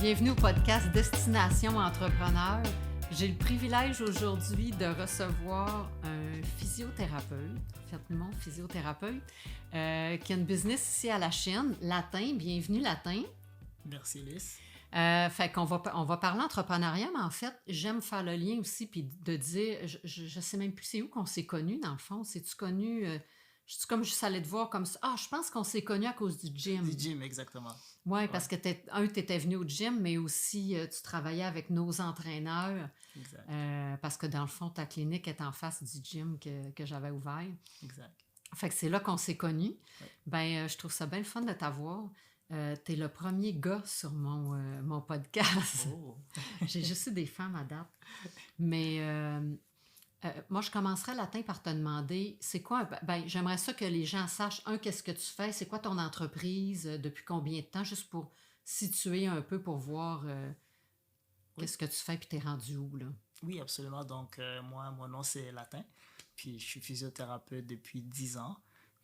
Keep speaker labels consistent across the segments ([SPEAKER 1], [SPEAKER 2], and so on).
[SPEAKER 1] Bienvenue au podcast Destination Entrepreneur. J'ai le privilège aujourd'hui de recevoir un physiothérapeute, en fait mon physiothérapeute, qui a une business ici à la Chine, Latin. Bienvenue Latin.
[SPEAKER 2] Merci Lys.
[SPEAKER 1] Fait qu'on va parler entrepreneuriat, mais en fait, j'aime faire le lien aussi, puis de dire, je sais même plus c'est où qu'on s'est connus, dans le fond. C'est-tu connu, je suis comme juste allée te voir comme ça. Ah, je pense qu'on s'est connus à cause du gym.
[SPEAKER 2] Du gym, exactement.
[SPEAKER 1] Oui, parce que tu étais venu au gym, mais aussi tu travaillais avec nos entraîneurs.
[SPEAKER 2] Exact.
[SPEAKER 1] Parce que dans le fond, ta clinique est en face du gym que j'avais ouvert.
[SPEAKER 2] Exact.
[SPEAKER 1] Fait que c'est là qu'on s'est connus.
[SPEAKER 2] Ouais.
[SPEAKER 1] Ben, je trouve ça bien le fun de t'avoir. T'es le premier gars sur mon podcast.
[SPEAKER 2] Oh.
[SPEAKER 1] J'ai juste eu des femmes à date. Mais moi, je commencerais Latin par te demander, c'est quoi, j'aimerais ça que les gens sachent, qu'est-ce que tu fais, c'est quoi ton entreprise, depuis combien de temps, juste pour situer un peu, pour voir qu'est-ce que tu fais, puis t'es rendu où, là?
[SPEAKER 2] Oui, absolument. Donc, moi, mon nom, c'est Latin. Puis, je suis physiothérapeute depuis 10 ans.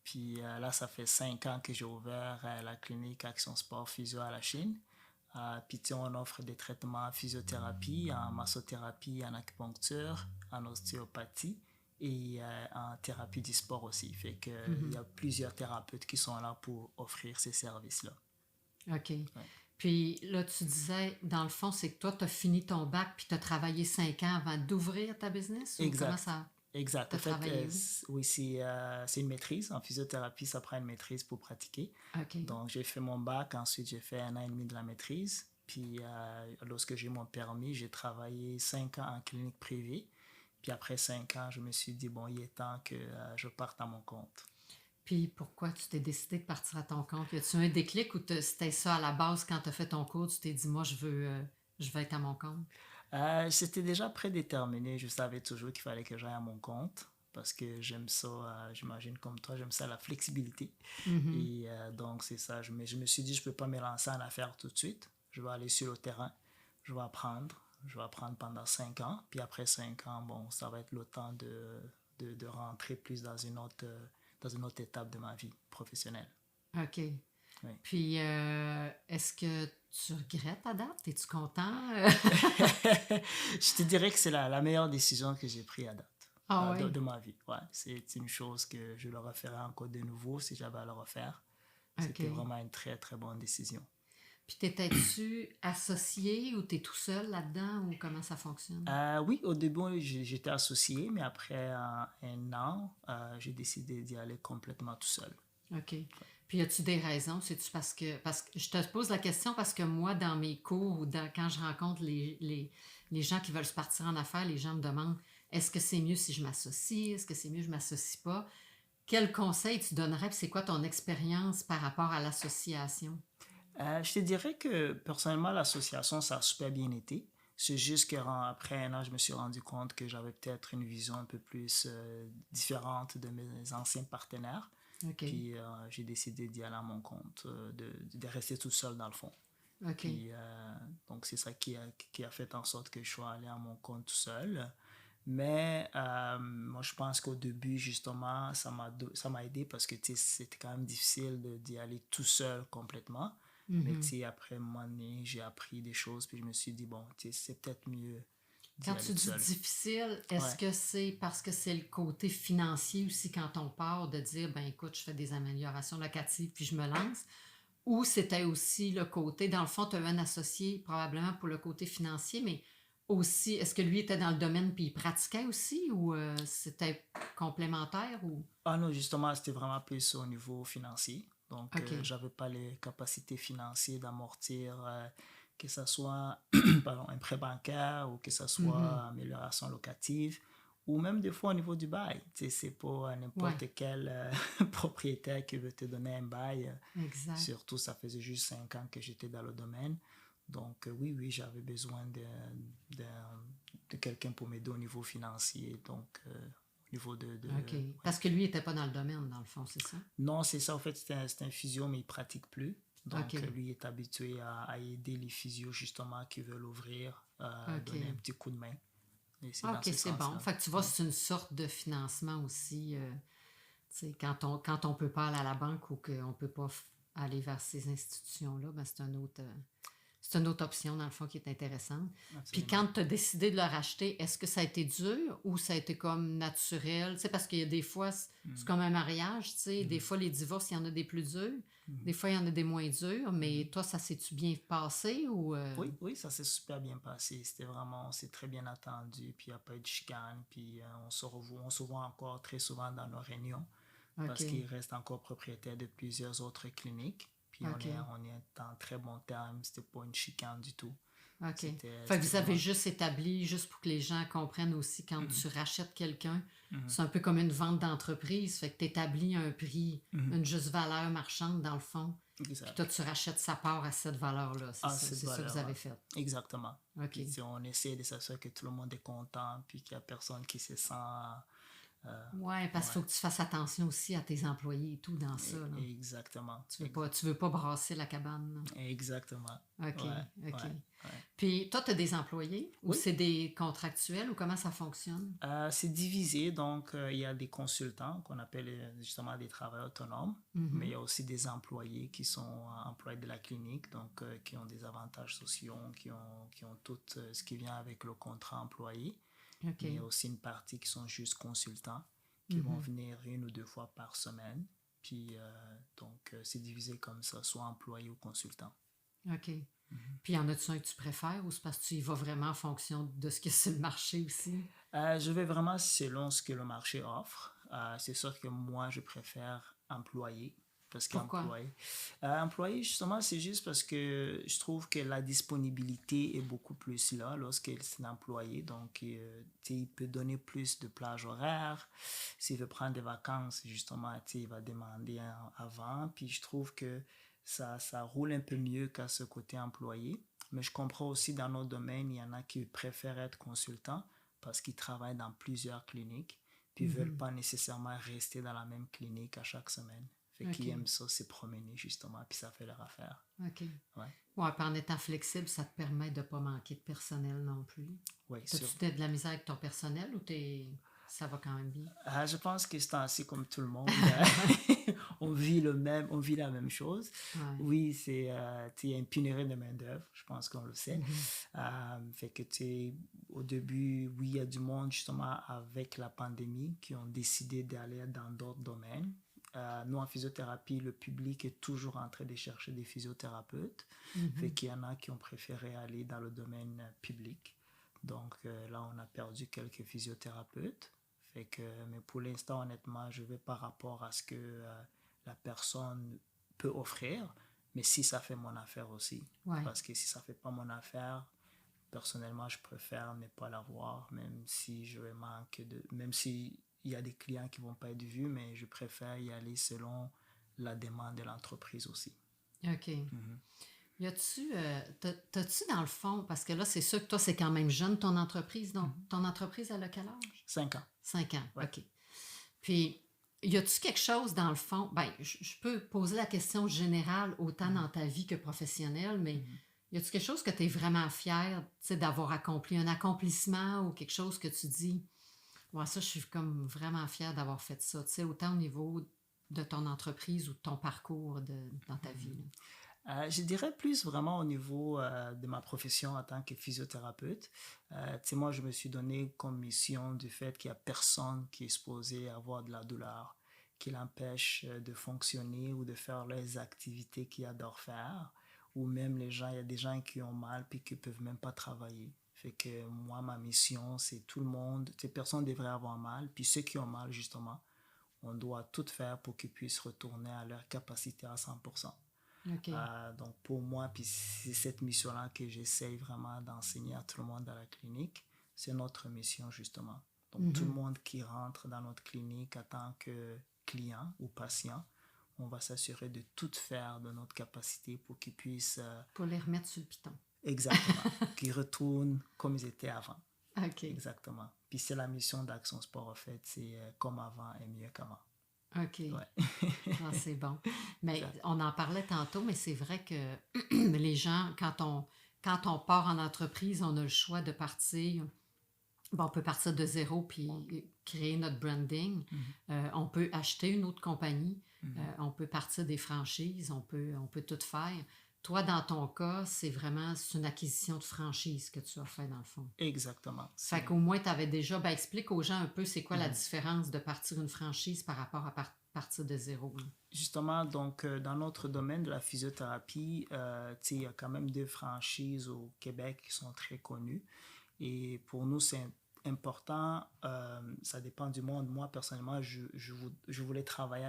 [SPEAKER 2] Puis là, ça fait 5 ans que j'ai ouvert la clinique Action Sport Physio à la Chine. Puis, on offre des traitements en physiothérapie, en massothérapie, en acupuncture, en ostéopathie et en thérapie du sport aussi. Fait que il y a plusieurs thérapeutes qui sont là pour offrir ces services-là.
[SPEAKER 1] OK. Ouais. Puis là, tu disais, dans le fond, c'est que toi, tu as fini ton bac puis tu as travaillé 5 ans avant d'ouvrir ta business? Ou
[SPEAKER 2] Exact.
[SPEAKER 1] comment ça...
[SPEAKER 2] Exact.
[SPEAKER 1] En fait,
[SPEAKER 2] oui, c'est une maîtrise. En physiothérapie, ça prend une maîtrise pour pratiquer.
[SPEAKER 1] Okay.
[SPEAKER 2] Donc, j'ai fait mon bac. Ensuite, j'ai fait 1 an et demi de la maîtrise. Puis, lorsque j'ai eu mon permis, j'ai travaillé 5 ans en clinique privée. Puis, après 5 ans, je me suis dit, bon, il est temps que je parte à mon compte.
[SPEAKER 1] Puis, pourquoi tu t'es décidé de partir à ton compte? Y a-tu un déclic ou c'était ça à la base quand tu as fait ton cours? Tu t'es dit, moi, je veux être à mon compte?
[SPEAKER 2] C'était déjà prédéterminé. Je savais toujours qu'il fallait que j'aille à mon compte parce que j'aime ça, j'imagine comme toi, j'aime ça la flexibilité.
[SPEAKER 1] Mm-hmm.
[SPEAKER 2] Et donc, c'est ça. Je me suis dit, je ne peux pas me lancer en affaires tout de suite. Je vais aller sur le terrain. Je vais apprendre. Je vais apprendre pendant 5 ans. Puis après 5 ans, bon, ça va être le temps de rentrer plus dans une autre étape de ma vie professionnelle.
[SPEAKER 1] OK.
[SPEAKER 2] Oui.
[SPEAKER 1] Puis, est-ce que tu regrettes à date? Es-tu content?
[SPEAKER 2] Je te dirais que c'est la meilleure décision que j'ai prise à date.
[SPEAKER 1] Oui?
[SPEAKER 2] De ma vie. Ouais, c'est une chose que je le referais encore de nouveau si j'avais à le refaire. C'était vraiment une très, très bonne décision.
[SPEAKER 1] Puis t'étais-tu associé ou t'es tout seul là-dedans ou comment ça fonctionne?
[SPEAKER 2] Oui, au début, j'étais associé, mais après 1 an, j'ai décidé d'y aller complètement tout seul.
[SPEAKER 1] OK. Puis, as-tu des raisons? C'est-tu parce que je te pose la question parce que moi, dans mes cours ou quand je rencontre les gens qui veulent se partir en affaires, les gens me demandent, est-ce que c'est mieux si je m'associe? Est-ce que c'est mieux si je ne m'associe pas? Quel conseil tu donnerais? Puis c'est quoi ton expérience par rapport à l'association?
[SPEAKER 2] Je te dirais que personnellement, l'association, ça a super bien été. C'est juste qu'après 1 an, je me suis rendu compte que j'avais peut-être une vision un peu plus différente de mes anciens partenaires.
[SPEAKER 1] Okay.
[SPEAKER 2] Puis j'ai décidé d'y aller à mon compte, de rester tout seul dans le fond.
[SPEAKER 1] Okay.
[SPEAKER 2] Puis, donc c'est ça qui a fait en sorte que je sois allé à mon compte tout seul. Mais moi, je pense qu'au début, justement, ça m'a aidé parce que c'était quand même difficile d'y aller tout seul complètement.
[SPEAKER 1] Mm-hmm.
[SPEAKER 2] Mais après un moment donné, j'ai appris des choses, puis je me suis dit, bon, c'est peut-être mieux.
[SPEAKER 1] Quand tu dis difficile, est-ce que c'est parce que c'est le côté financier aussi quand on part de dire, ben écoute, je fais des améliorations locatives puis je me lance? Ou c'était aussi le côté, dans le fond, tu as un associé probablement pour le côté financier, mais aussi, est-ce que lui était dans le domaine puis il pratiquait aussi ou c'était complémentaire? Ou...
[SPEAKER 2] Ah non, justement, c'était vraiment plus au niveau financier. Donc,
[SPEAKER 1] Okay.
[SPEAKER 2] j'avais pas les capacités financières d'amortir que ce soit pardon, un prêt bancaire ou que ce soit amélioration locative ou même des fois au niveau du bail. C'est pas n'importe quel propriétaire qui veut te donner un bail.
[SPEAKER 1] Exact.
[SPEAKER 2] Surtout, ça faisait juste 5 ans que j'étais dans le domaine. Donc, oui, j'avais besoin de quelqu'un pour m'aider au niveau financier. Donc, au niveau
[SPEAKER 1] OK. Parce que lui, il n'était pas dans le domaine, dans le fond, c'est ça?
[SPEAKER 2] Non, c'est ça. En fait, c'est un physio, mais il ne pratique plus. Donc, lui est habitué à aider les physios, justement, qui veulent ouvrir, donner un petit coup de main.
[SPEAKER 1] OK, c'est bon. Fait que tu vois, c'est une sorte de financement aussi. Quand on ne peut pas aller à la banque ou qu'on ne peut pas aller vers ces institutions-là, ben c'est un autre... C'est une autre option, dans le fond, qui est intéressante. Puis
[SPEAKER 2] Absolument.
[SPEAKER 1] quand tu as décidé de le racheter, est-ce que ça a été dur ou ça a été comme naturel? Tu sais, parce qu'il y a des fois, c'est comme un mariage, tu sais. Des fois, les divorces, il y en a des plus durs. Des fois, il y en a des moins durs. Mais toi, ça s'est-tu bien passé ou...
[SPEAKER 2] Oui, oui, ça s'est super bien passé. C'était vraiment, c'est très bien attendu. Puis il n'y a pas eu de chicane. Puis on se voit encore très souvent dans nos réunions parce qu'il
[SPEAKER 1] OK,
[SPEAKER 2] reste encore propriétaire de plusieurs autres cliniques. Puis
[SPEAKER 1] OK,
[SPEAKER 2] on est en très bon terme. C'était pas une chicane du tout.
[SPEAKER 1] OK. Fait que
[SPEAKER 2] C'était
[SPEAKER 1] vous avez
[SPEAKER 2] vraiment.
[SPEAKER 1] juste établi, juste pour que les gens comprennent aussi, quand tu rachètes quelqu'un, c'est un peu comme une vente d'entreprise. Fait que tu établis un prix, une juste valeur marchande, dans le fond. Puis toi,
[SPEAKER 2] Exact.
[SPEAKER 1] tu rachètes sa part à cette valeur-là.
[SPEAKER 2] À cette
[SPEAKER 1] C'est ça que vous avez
[SPEAKER 2] valeur-là.
[SPEAKER 1] fait.
[SPEAKER 2] Exactement.
[SPEAKER 1] OK.
[SPEAKER 2] Puis on essaie de s'assurer que tout le monde est content, puis qu'il n'y a personne qui se sent.
[SPEAKER 1] Ouais, parce qu'il
[SPEAKER 2] Ouais,
[SPEAKER 1] faut que tu fasses attention aussi à tes employés et tout dans ça, là.
[SPEAKER 2] exactement.
[SPEAKER 1] Tu veux pas brasser la cabane,
[SPEAKER 2] Exactement.
[SPEAKER 1] là. OK,
[SPEAKER 2] Ouais,
[SPEAKER 1] OK.
[SPEAKER 2] ouais, ouais.
[SPEAKER 1] Puis toi, tu as des employés ou
[SPEAKER 2] Oui,
[SPEAKER 1] c'est des contractuels ou comment ça fonctionne?
[SPEAKER 2] c'est divisé, donc il y a des consultants qu'on appelle justement des travailleurs autonomes, mais il y a aussi des employés qui sont employés de la clinique, donc qui ont des avantages sociaux, qui ont tout ce qui vient avec le contrat employé.
[SPEAKER 1] OK.
[SPEAKER 2] Mais il y a aussi une partie qui sont juste consultants, qui vont venir 1 ou 2 fois par semaine. Puis donc c'est divisé comme ça, soit employé ou consultant.
[SPEAKER 1] OK. Puis y en a-tu un que tu préfères ou c'est parce que tu y vas vraiment en fonction de ce que c'est le marché aussi?
[SPEAKER 2] Je vais vraiment selon ce que le marché offre. C'est sûr que moi, je préfère employé. Parce
[SPEAKER 1] Pourquoi?
[SPEAKER 2] employé, justement, c'est juste parce que je trouve que la disponibilité est beaucoup plus là lorsque c'est un employé. Donc, tu sais, il peut donner plus de plage horaire. S'il veut prendre des vacances, justement, tu sais, il va demander avant. Puis, je trouve que ça roule un peu mieux qu'à ce côté employé. Mais je comprends aussi dans notre domaine, il y en a qui préfèrent être consultants parce qu'ils travaillent dans plusieurs cliniques, puis ils ne veulent pas nécessairement rester dans la même clinique à chaque semaine. Fait qu'ils
[SPEAKER 1] OK.
[SPEAKER 2] aiment ça, se promener justement, puis ça fait leur affaire.
[SPEAKER 1] OK.
[SPEAKER 2] Ouais,
[SPEAKER 1] Ouais, puis en étant flexible, ça te permet de pas manquer de personnel non plus.
[SPEAKER 2] ouais, sûr.
[SPEAKER 1] T'as-tu de la misère avec ton personnel ou ça va quand même bien?
[SPEAKER 2] Je pense que c'est ainsi comme tout le monde. On vit la même chose.
[SPEAKER 1] Ouais.
[SPEAKER 2] Oui, il y a une pénurie de main-d'œuvre, je pense qu'on le sait. Fait que, tu sais, au début, oui, il y a du monde, justement, avec la pandémie, qui ont décidé d'aller dans d'autres domaines. Nous, en physiothérapie, le public est toujours en train de chercher des physiothérapeutes. Fait qu'il y en a qui ont préféré aller dans le domaine public. Donc là, on a perdu quelques physiothérapeutes. Fait que, mais pour l'instant, honnêtement, je vais par rapport à ce que la personne peut offrir, mais si ça fait mon affaire aussi.
[SPEAKER 1] Ouais.
[SPEAKER 2] Parce que si ça fait pas mon affaire, personnellement, je préfère ne pas l'avoir, même si il y a des clients qui vont pas être vus, mais je préfère y aller selon la demande de l'entreprise aussi.
[SPEAKER 1] OK. Y a-tu, t'as-tu dans le fond, parce que là, c'est sûr que toi, c'est quand même jeune, ton entreprise. Donc, ton entreprise, elle a quel âge?
[SPEAKER 2] 5 ans.
[SPEAKER 1] 5 ans,
[SPEAKER 2] Ouais.
[SPEAKER 1] OK. Puis, y a-tu quelque chose dans le fond? Ben, je peux poser la question générale autant dans ta vie que professionnelle, mais y a-tu quelque chose que tu es vraiment fier, tu sais, d'avoir accompli, un accomplissement ou quelque chose que tu dis, ouais, ça, je suis comme vraiment fière d'avoir fait ça, tu sais, autant au niveau de ton entreprise ou de ton parcours dans ta vie, là.
[SPEAKER 2] Je dirais plus vraiment au niveau de ma profession en tant que physiothérapeute. Tu sais, moi, je me suis donné comme mission du fait qu'il n'y a personne qui est supposé avoir de la douleur, qui l'empêche de fonctionner ou de faire les activités qu'il adore faire. Ou même il y a des gens qui ont mal puis qui ne peuvent même pas travailler. Fait que moi, ma mission, c'est tout le monde, ces personnes devraient avoir mal. Puis ceux qui ont mal, justement, on doit tout faire pour qu'ils puissent retourner à leur capacité à 100%.
[SPEAKER 1] OK.
[SPEAKER 2] Donc pour moi, puis c'est cette mission-là que j'essaye vraiment d'enseigner à tout le monde dans la clinique. C'est notre mission justement. Donc tout le monde qui rentre dans notre clinique en tant que client ou patient, on va s'assurer de tout faire de notre capacité pour qu'ils puissent
[SPEAKER 1] Pour les remettre sur le piton.
[SPEAKER 2] exactement, qu'ils retournent comme ils étaient avant.
[SPEAKER 1] OK.
[SPEAKER 2] Exactement. Puis c'est la mission d'Action Sport en fait, c'est comme avant et mieux qu'avant.
[SPEAKER 1] OK.
[SPEAKER 2] Ouais.
[SPEAKER 1] Ah, c'est bon. Mais on en parlait tantôt, mais c'est vrai que les gens, quand on part en entreprise, on a le choix de partir. Bon, on peut partir de zéro puis créer notre branding. On peut acheter une autre compagnie. On peut partir des franchises. On peut tout faire. Toi, dans ton cas, c'est une acquisition de franchise que tu as fait dans le fond.
[SPEAKER 2] Exactement.
[SPEAKER 1] Fait qu'au moins, tu avais déjà... Ben, explique aux gens un peu c'est quoi la différence de partir une franchise par rapport à partir de zéro. Là.
[SPEAKER 2] Justement, donc, dans notre domaine de la physiothérapie, il y a quand même 2 franchises au Québec qui sont très connues. Et pour nous, c'est important. Ça dépend du monde. Moi, personnellement, je voulais travailler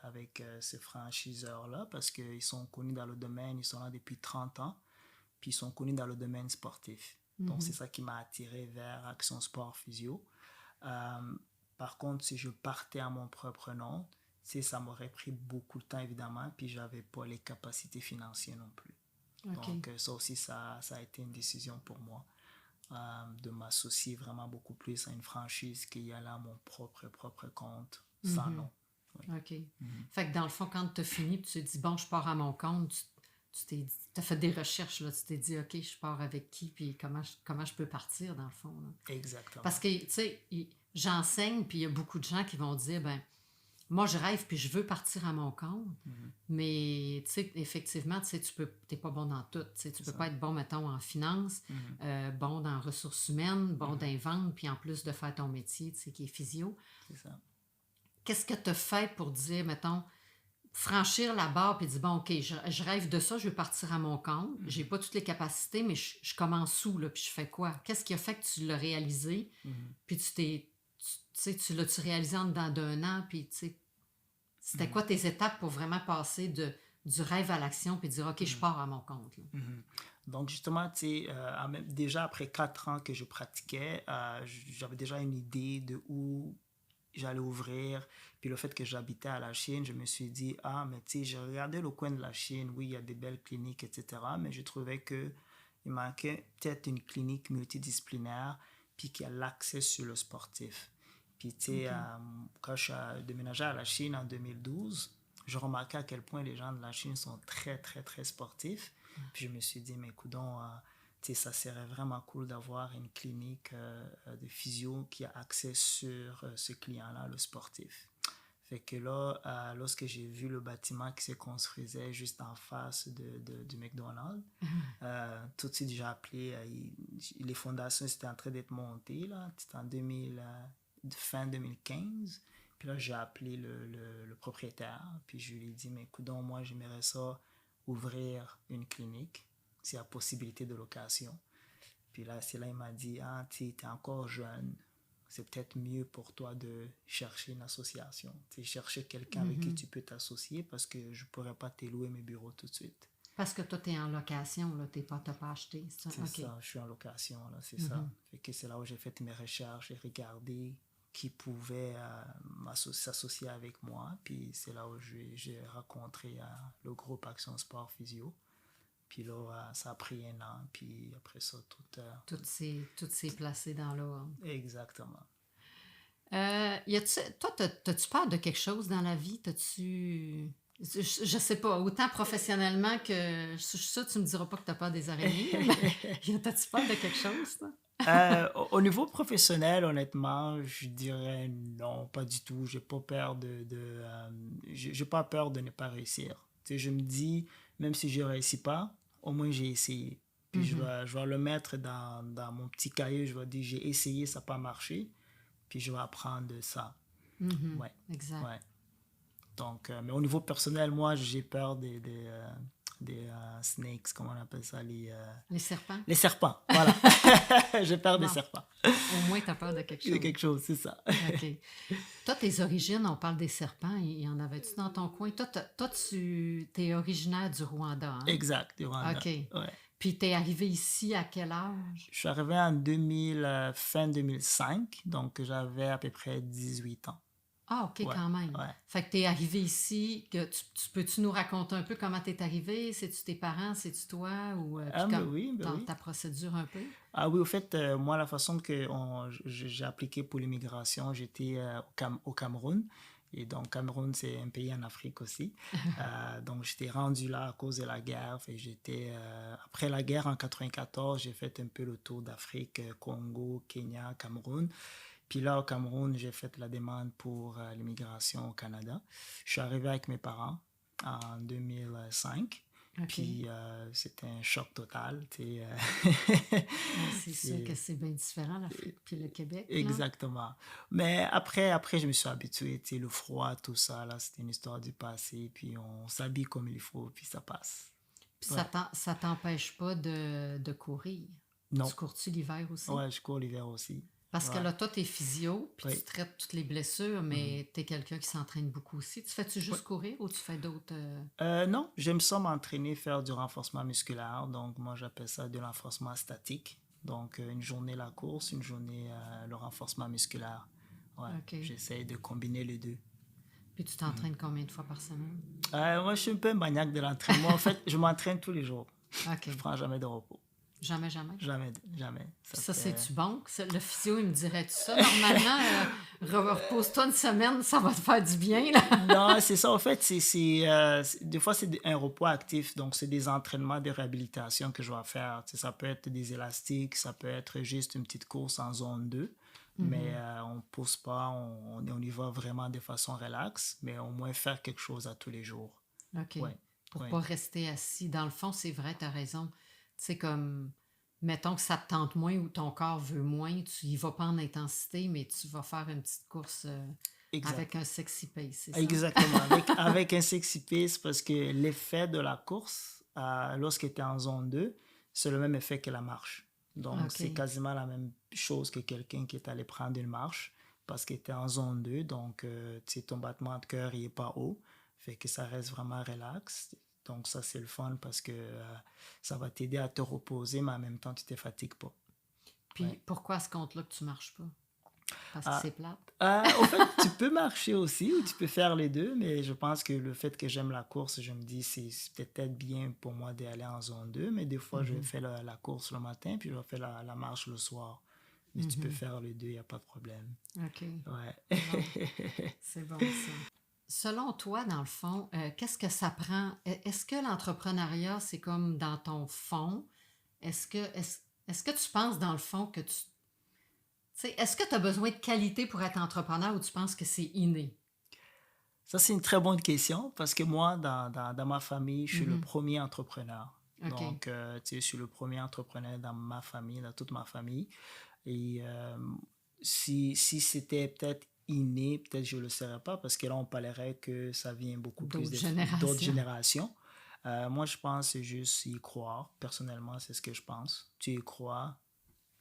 [SPEAKER 2] avec ces franchiseurs-là parce qu'ils sont connus dans le domaine. Ils sont là depuis 30 ans. Puis ils sont connus dans le domaine sportif. Donc, c'est ça qui m'a attiré vers Action Sport Physio. Par contre, si je partais à mon propre nom, ça m'aurait pris beaucoup de temps, évidemment, puis je n'avais pas les capacités financières non plus.
[SPEAKER 1] Okay.
[SPEAKER 2] Donc, ça aussi, ça a été une décision pour moi de m'associer vraiment beaucoup plus à une franchise qui a là mon propre compte, sans nom.
[SPEAKER 1] Oui. OK. Fait que dans le fond, quand tu as fini, tu t'es dit, bon, je pars à mon compte, tu as fait des recherches, là, tu t'es dit, OK, je pars avec qui, puis comment je peux partir, dans le fond. Là.
[SPEAKER 2] Exactement.
[SPEAKER 1] Parce que, tu sais, j'enseigne, puis il y a beaucoup de gens qui vont dire, ben moi, je rêve, puis je veux partir à mon compte, mais, tu sais, effectivement, tu sais, t'es pas bon dans tout. Tu peux pas être bon, mettons, en finance, bon dans ressources humaines, bon dans ventes, puis en plus de faire ton métier, tu sais, qui est physio.
[SPEAKER 2] C'est ça.
[SPEAKER 1] Qu'est-ce que tu as fait pour dire, mettons, franchir la barre puis dire, bon, OK, je rêve de ça, je veux partir à mon compte, j'ai pas toutes les capacités, mais je commence où, là, puis je fais quoi? Qu'est-ce qui a fait que tu l'as réalisé, puis tu l'as-tu réalisé en dedans d'un an, puis tu sais, c'était quoi tes étapes pour vraiment passer du rêve à l'action, puis dire, OK, je pars à mon compte? Là.
[SPEAKER 2] Donc, justement, tu sais, déjà après 4 ans que je pratiquais, j'avais déjà une idée de où j'allais ouvrir. Puis le fait que j'habitais à la Chine, je me suis dit, mais tu sais, j'ai regardé le coin de la Chine, oui, il y a des belles cliniques, etc. Mais je trouvais qu'il manquait peut-être une clinique multidisciplinaire, puis qui a l'accès sur le sportif. Puis tu sais, quand je suis déménagé à la Chine en 2012, je remarquais à quel point les gens de la Chine sont très, très, très sportifs. Puis je me suis dit, mais coudonc, ça serait vraiment cool d'avoir une clinique de physio qui a accès sur ce client-là, le sportif. Fait que là, lorsque j'ai vu le bâtiment qui se construisait juste en face du McDonald's, tout de suite j'ai appelé, les fondations étaient en train d'être montées, là, c'était en fin 2015. Puis là, j'ai appelé le propriétaire, puis je lui ai dit, mais coudonc, moi j'aimerais ça ouvrir une clinique, s'il y a possibilité de location. Puis là, c'est là il m'a dit, tu es encore jeune, c'est peut-être mieux pour toi de chercher une association. Chercher quelqu'un avec qui tu peux t'associer parce que je ne pourrais pas te louer mes bureaux tout de suite.
[SPEAKER 1] Parce que toi, tu es en location, tu n'as pas acheté.
[SPEAKER 2] C'est ça, je suis en location, là, c'est ça. Fait que c'est là où j'ai fait mes recherches et regardé qui pouvait s'associer avec moi. Puis c'est là où j'ai rencontré le groupe Action Sport Physio. Puis là, ça a pris 1 an. Puis après ça,
[SPEAKER 1] tout s'est placé dans l'ordre.
[SPEAKER 2] Exactement.
[SPEAKER 1] Toi, t'as-tu peur de quelque chose dans la vie? T'as-tu... Je sais pas, autant professionnellement que... Ça, tu me diras pas que t'as peur des araignées. T'as-tu peur de quelque chose, toi?
[SPEAKER 2] Au niveau professionnel, honnêtement, je dirais non, pas du tout. J'ai pas peur j'ai pas peur de ne pas réussir. Je me dis, même si je réussis pas, au moins j'ai essayé. Puis je vais le mettre dans mon petit cahier. Je vais dire, j'ai essayé, ça n'a pas marché. Puis je vais apprendre de ça.
[SPEAKER 1] Ouais. Exact.
[SPEAKER 2] Ouais. Donc, mais au niveau personnel, moi, j'ai peur des snakes, comment on appelle ça, les
[SPEAKER 1] serpents.
[SPEAKER 2] Les serpents, voilà. J'ai peur des serpents.
[SPEAKER 1] Au moins, tu as peur de quelque chose.
[SPEAKER 2] De quelque chose, c'est ça.
[SPEAKER 1] OK. Toi, tes origines, on parle des serpents. Il y en avait-tu dans ton coin? Toi, tu es originaire du Rwanda. Hein?
[SPEAKER 2] Exact, du Rwanda.
[SPEAKER 1] OK.
[SPEAKER 2] Ouais.
[SPEAKER 1] Puis, tu es arrivé ici à quel âge?
[SPEAKER 2] Je suis arrivé en fin 2005, donc j'avais à peu près 18 ans.
[SPEAKER 1] Ah, OK, quand même.
[SPEAKER 2] Ouais.
[SPEAKER 1] Fait que tu es arrivé ici. Peux-tu nous raconter un peu comment tu es arrivé? C'est-tu tes parents? C'est-tu toi? Ou,
[SPEAKER 2] oui.
[SPEAKER 1] Ta procédure un peu?
[SPEAKER 2] Ah oui, au fait, moi, la façon que j'ai appliqué pour l'immigration, j'étais au Cameroun. Et donc, Cameroun, c'est un pays en Afrique aussi. Donc, j'étais rendu là à cause de la guerre. Après la guerre, en 94, j'ai fait un peu le tour d'Afrique, Congo, Kenya, Cameroun. Puis là, au Cameroun, j'ai fait la demande pour l'immigration au Canada. Je suis arrivé avec mes parents en 2005.
[SPEAKER 1] OK.
[SPEAKER 2] Puis c'était un choc total, tu sais.
[SPEAKER 1] C'est sûr que c'est bien différent, l'Afrique puis le Québec, là.
[SPEAKER 2] Exactement. Mais après, je me suis habitué, tu sais, le froid, tout ça, là, c'était une histoire du passé, puis on s'habille comme il faut, puis ça passe.
[SPEAKER 1] Puis
[SPEAKER 2] Ouais.
[SPEAKER 1] ça t'empêche pas de courir.
[SPEAKER 2] Non.
[SPEAKER 1] Tu cours-tu l'hiver aussi?
[SPEAKER 2] Ouais, je cours l'hiver aussi.
[SPEAKER 1] Parce que
[SPEAKER 2] Ouais.
[SPEAKER 1] là, toi, t'es physio, puis tu
[SPEAKER 2] Oui.
[SPEAKER 1] traites toutes les blessures, mais t'es quelqu'un qui s'entraîne beaucoup aussi. Tu fais-tu
[SPEAKER 2] Ouais.
[SPEAKER 1] juste courir ou tu fais d'autres...
[SPEAKER 2] Non, j'aime ça m'entraîner, faire du renforcement musculaire. Donc, moi, j'appelle ça de l'enforcement statique. Donc, une journée la course, une journée le renforcement musculaire. Ouais,
[SPEAKER 1] OK.
[SPEAKER 2] j'essaie de combiner les deux.
[SPEAKER 1] Puis tu t'entraînes combien de fois par semaine?
[SPEAKER 2] Moi, je suis un peu un maniaque de l'entraînement. En fait, je m'entraîne tous les jours.
[SPEAKER 1] OK.
[SPEAKER 2] Je prends jamais de repos.
[SPEAKER 1] Jamais, jamais?
[SPEAKER 2] Jamais, jamais.
[SPEAKER 1] Puis ça, c'est-tu bon? Le physio, il me dirait-tu ça? Normalement, repose-toi une semaine, ça va te faire du bien, là.
[SPEAKER 2] Non, c'est ça. En fait, des fois, c'est un repos actif. Donc, c'est des entraînements de réhabilitation que je dois faire. Tu sais, ça peut être des élastiques, ça peut être juste une petite course en zone 2. Mais on ne pousse pas, on y va vraiment de façon relaxe, mais au moins faire quelque chose à tous les jours.
[SPEAKER 1] OK.
[SPEAKER 2] Ouais,
[SPEAKER 1] Pour
[SPEAKER 2] ouais.
[SPEAKER 1] pas rester assis. Dans le fond, c'est vrai, t'as raison. Tu sais, comme, mettons que ça te tente moins ou ton corps veut moins, tu y vas pas en intensité, mais tu vas faire une petite course
[SPEAKER 2] Exact.
[SPEAKER 1] avec un sexy pace, c'est ça?
[SPEAKER 2] Exactement, avec un sexy pace, parce que l'effet de la course, lorsque tu es en zone 2, c'est le même effet que la marche. Donc,
[SPEAKER 1] OK.
[SPEAKER 2] c'est quasiment la même chose que quelqu'un qui est allé prendre une marche, parce que tu es en zone 2, donc tu sais, ton battement de cœur n'est pas haut, fait que ça reste vraiment relax. Donc, ça, c'est le fun parce que ça va t'aider à te reposer, mais en même temps, tu ne te fatigues pas.
[SPEAKER 1] Puis
[SPEAKER 2] Ouais.
[SPEAKER 1] pourquoi à ce compte-là que tu marches pas? Parce que
[SPEAKER 2] Ah,
[SPEAKER 1] c'est plate?
[SPEAKER 2] Au fait, tu peux marcher aussi ou tu peux faire les deux, mais je pense que le fait que j'aime la course, je me dis c'est peut-être bien pour moi d'aller en zone 2, mais des fois, je fais la course le matin, puis je fais la marche le soir. Mais tu peux faire les deux, il n'y a pas de problème.
[SPEAKER 1] OK.
[SPEAKER 2] Ouais.
[SPEAKER 1] C'est bon, ça. Selon toi, dans le fond, qu'est-ce que ça prend? Est-ce que l'entrepreneuriat, c'est comme dans ton fond? Est-ce que tu penses, dans le fond, que tu... Tu sais, est-ce que tu as besoin de qualité pour être entrepreneur ou tu penses que c'est inné?
[SPEAKER 2] Ça, c'est une très bonne question parce que moi, dans ma famille, je suis le premier entrepreneur.
[SPEAKER 1] OK.
[SPEAKER 2] Donc, tu sais, je suis le premier entrepreneur dans ma famille, dans toute ma famille. Et si c'était peut-être inné, peut-être je ne le serais pas parce que là, on parlerait que ça vient beaucoup plus
[SPEAKER 1] D'autres
[SPEAKER 2] d'autres
[SPEAKER 1] générations.
[SPEAKER 2] générations. Moi, je pense que c'est juste y croire. Personnellement, c'est ce que je pense. Tu y crois,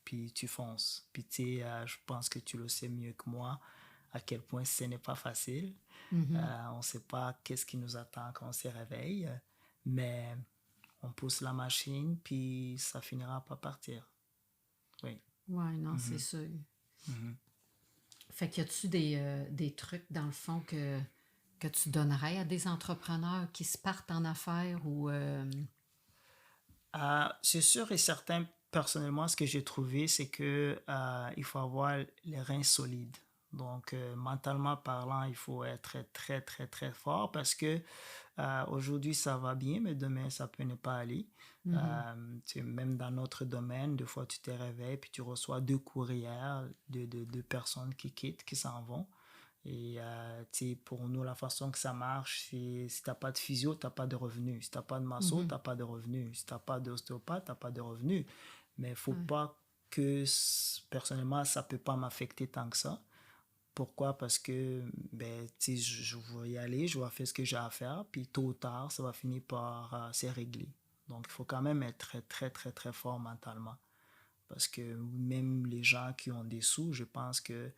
[SPEAKER 2] puis tu fonces. Puis tu sais, je pense que tu le sais mieux que moi à quel point ce n'est pas facile. On ne sait pas qu'est-ce qui nous attend quand on se réveille, mais on pousse la machine, puis ça finira par partir. Oui.
[SPEAKER 1] Ouais, non, c'est sûr. Fait que y a-tu des trucs, dans le fond, que tu donnerais à des entrepreneurs qui se partent en affaires ou...
[SPEAKER 2] C'est sûr et certain, personnellement, ce que j'ai trouvé, c'est que il faut avoir les reins solides. Donc, mentalement parlant, il faut être très, très, très fort parce que aujourd'hui, ça va bien, mais demain, ça peut ne pas aller. Tu sais, même dans notre domaine, des fois, tu te réveilles puis tu reçois 2 courriels de personnes qui quittent, qui s'en vont. Et tu sais, pour nous, la façon que ça marche, c'est si tu n'as pas de physio, tu n'as pas de revenus. Si tu n'as pas de masso, tu n'as pas de revenus. Si tu n'as pas d'ostéopathe, tu n'as pas de revenus. Mais il ne faut pas que, personnellement, ça ne peut pas m'affecter tant que ça. Pourquoi? Parce que ben, tu sais, je vais y aller, je vais faire ce que j'ai à faire, puis tôt ou tard, ça va finir par se régler. Donc, il faut quand même être très, très, très, très fort mentalement. Parce que même les gens qui ont des sous, je pense que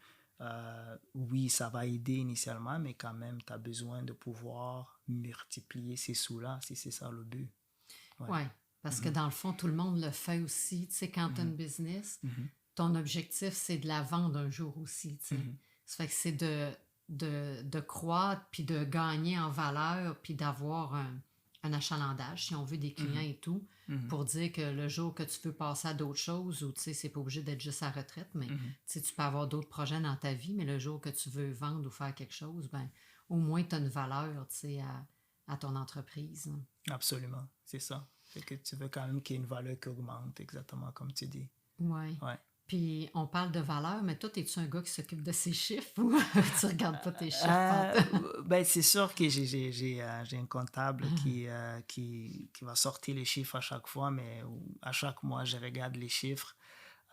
[SPEAKER 2] oui, ça va aider initialement, mais quand même, tu as besoin de pouvoir multiplier ces sous-là, si c'est ça le but. Ouais.
[SPEAKER 1] Ouais, parce que dans le fond, tout le monde le fait aussi. Tu sais, quand tu as une business, ton objectif, c'est de la vendre un jour aussi. Tu sais. Ça fait que c'est de croître, puis de gagner en valeur, puis d'avoir un achalandage, si on veut, des clients et tout, pour dire que le jour que tu veux passer à d'autres choses, ou tu sais, c'est pas obligé d'être juste à la retraite, mais tu sais, tu peux avoir d'autres projets dans ta vie, mais le jour que tu veux vendre ou faire quelque chose, ben au moins tu as une valeur, tu sais, à ton entreprise. Hein.
[SPEAKER 2] Absolument, c'est ça. Fait que tu veux quand même qu'il y ait une valeur qui augmente, exactement comme tu dis.
[SPEAKER 1] Ouais.
[SPEAKER 2] Ouais.
[SPEAKER 1] Puis on parle de valeur, mais toi, es-tu un gars qui s'occupe de ses chiffres ou tu regardes pas tes chiffres
[SPEAKER 2] Ben, c'est sûr que j'ai un comptable qui va sortir les chiffres à chaque fois, mais à chaque mois, je regarde les chiffres.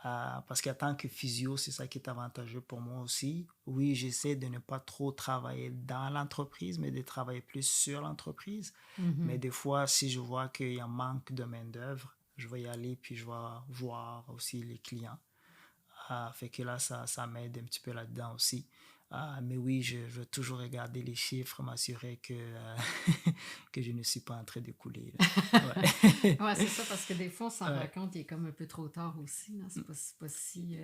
[SPEAKER 2] Parce qu'en tant que physio, c'est ça qui est avantageux pour moi aussi. Oui, j'essaie de ne pas trop travailler dans l'entreprise, mais de travailler plus sur l'entreprise. Mais des fois, si je vois qu'il y a un manque de main-d'œuvre, je vais y aller puis je vais voir aussi les clients. Fait que là, ça m'aide un petit peu là-dedans aussi. Mais oui, je veux toujours regarder les chiffres, m'assurer que je ne suis pas en train de couler. Ouais.
[SPEAKER 1] Ouais, c'est ça, parce que des fois, on s'en rend
[SPEAKER 2] Ouais,
[SPEAKER 1] compte, il est comme un peu trop tard aussi. Là. C'est pas si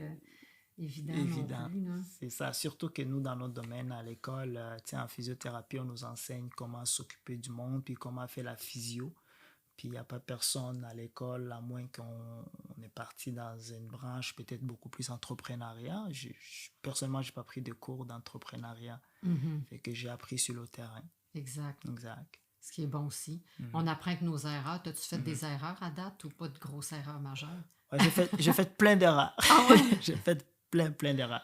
[SPEAKER 1] évident non
[SPEAKER 2] évident.
[SPEAKER 1] plus. Là.
[SPEAKER 2] C'est ça. Surtout que nous, dans notre domaine, à l'école, tu sais, en physiothérapie, on nous enseigne comment s'occuper du monde, puis comment faire la physio. Puis il n'y a pas personne à l'école, à moins qu'on est parti dans une branche peut-être beaucoup plus entrepreneuriat. Personnellement, je n'ai pas pris de cours d'entrepreneuriat. Fait que j'ai appris sur le terrain.
[SPEAKER 1] Exact.
[SPEAKER 2] Exact.
[SPEAKER 1] Ce qui est bon aussi. On apprend que nos erreurs. As-tu fait des erreurs à date ou pas de grosses erreurs majeures?
[SPEAKER 2] Ouais, j'ai fait plein d'erreurs.
[SPEAKER 1] Ah ouais?
[SPEAKER 2] J'ai fait plein d'erreurs.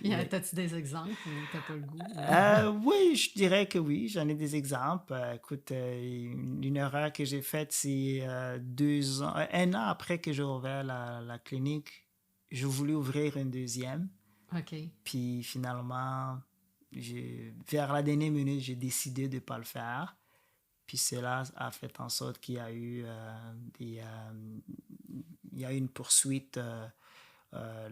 [SPEAKER 2] Oui.
[SPEAKER 1] T'as-tu des exemples ou t'as pas le goût?
[SPEAKER 2] Oui, je dirais que oui, j'en ai des exemples. Écoute, une erreur que j'ai faite, c'est 2 ans, 1 an après que j'ai ouvert la clinique, je voulais ouvrir une deuxième.
[SPEAKER 1] OK.
[SPEAKER 2] Puis finalement, vers la dernière minute, j'ai décidé de ne pas le faire. Puis cela a fait en sorte qu'il y a eu il y a eu une poursuite.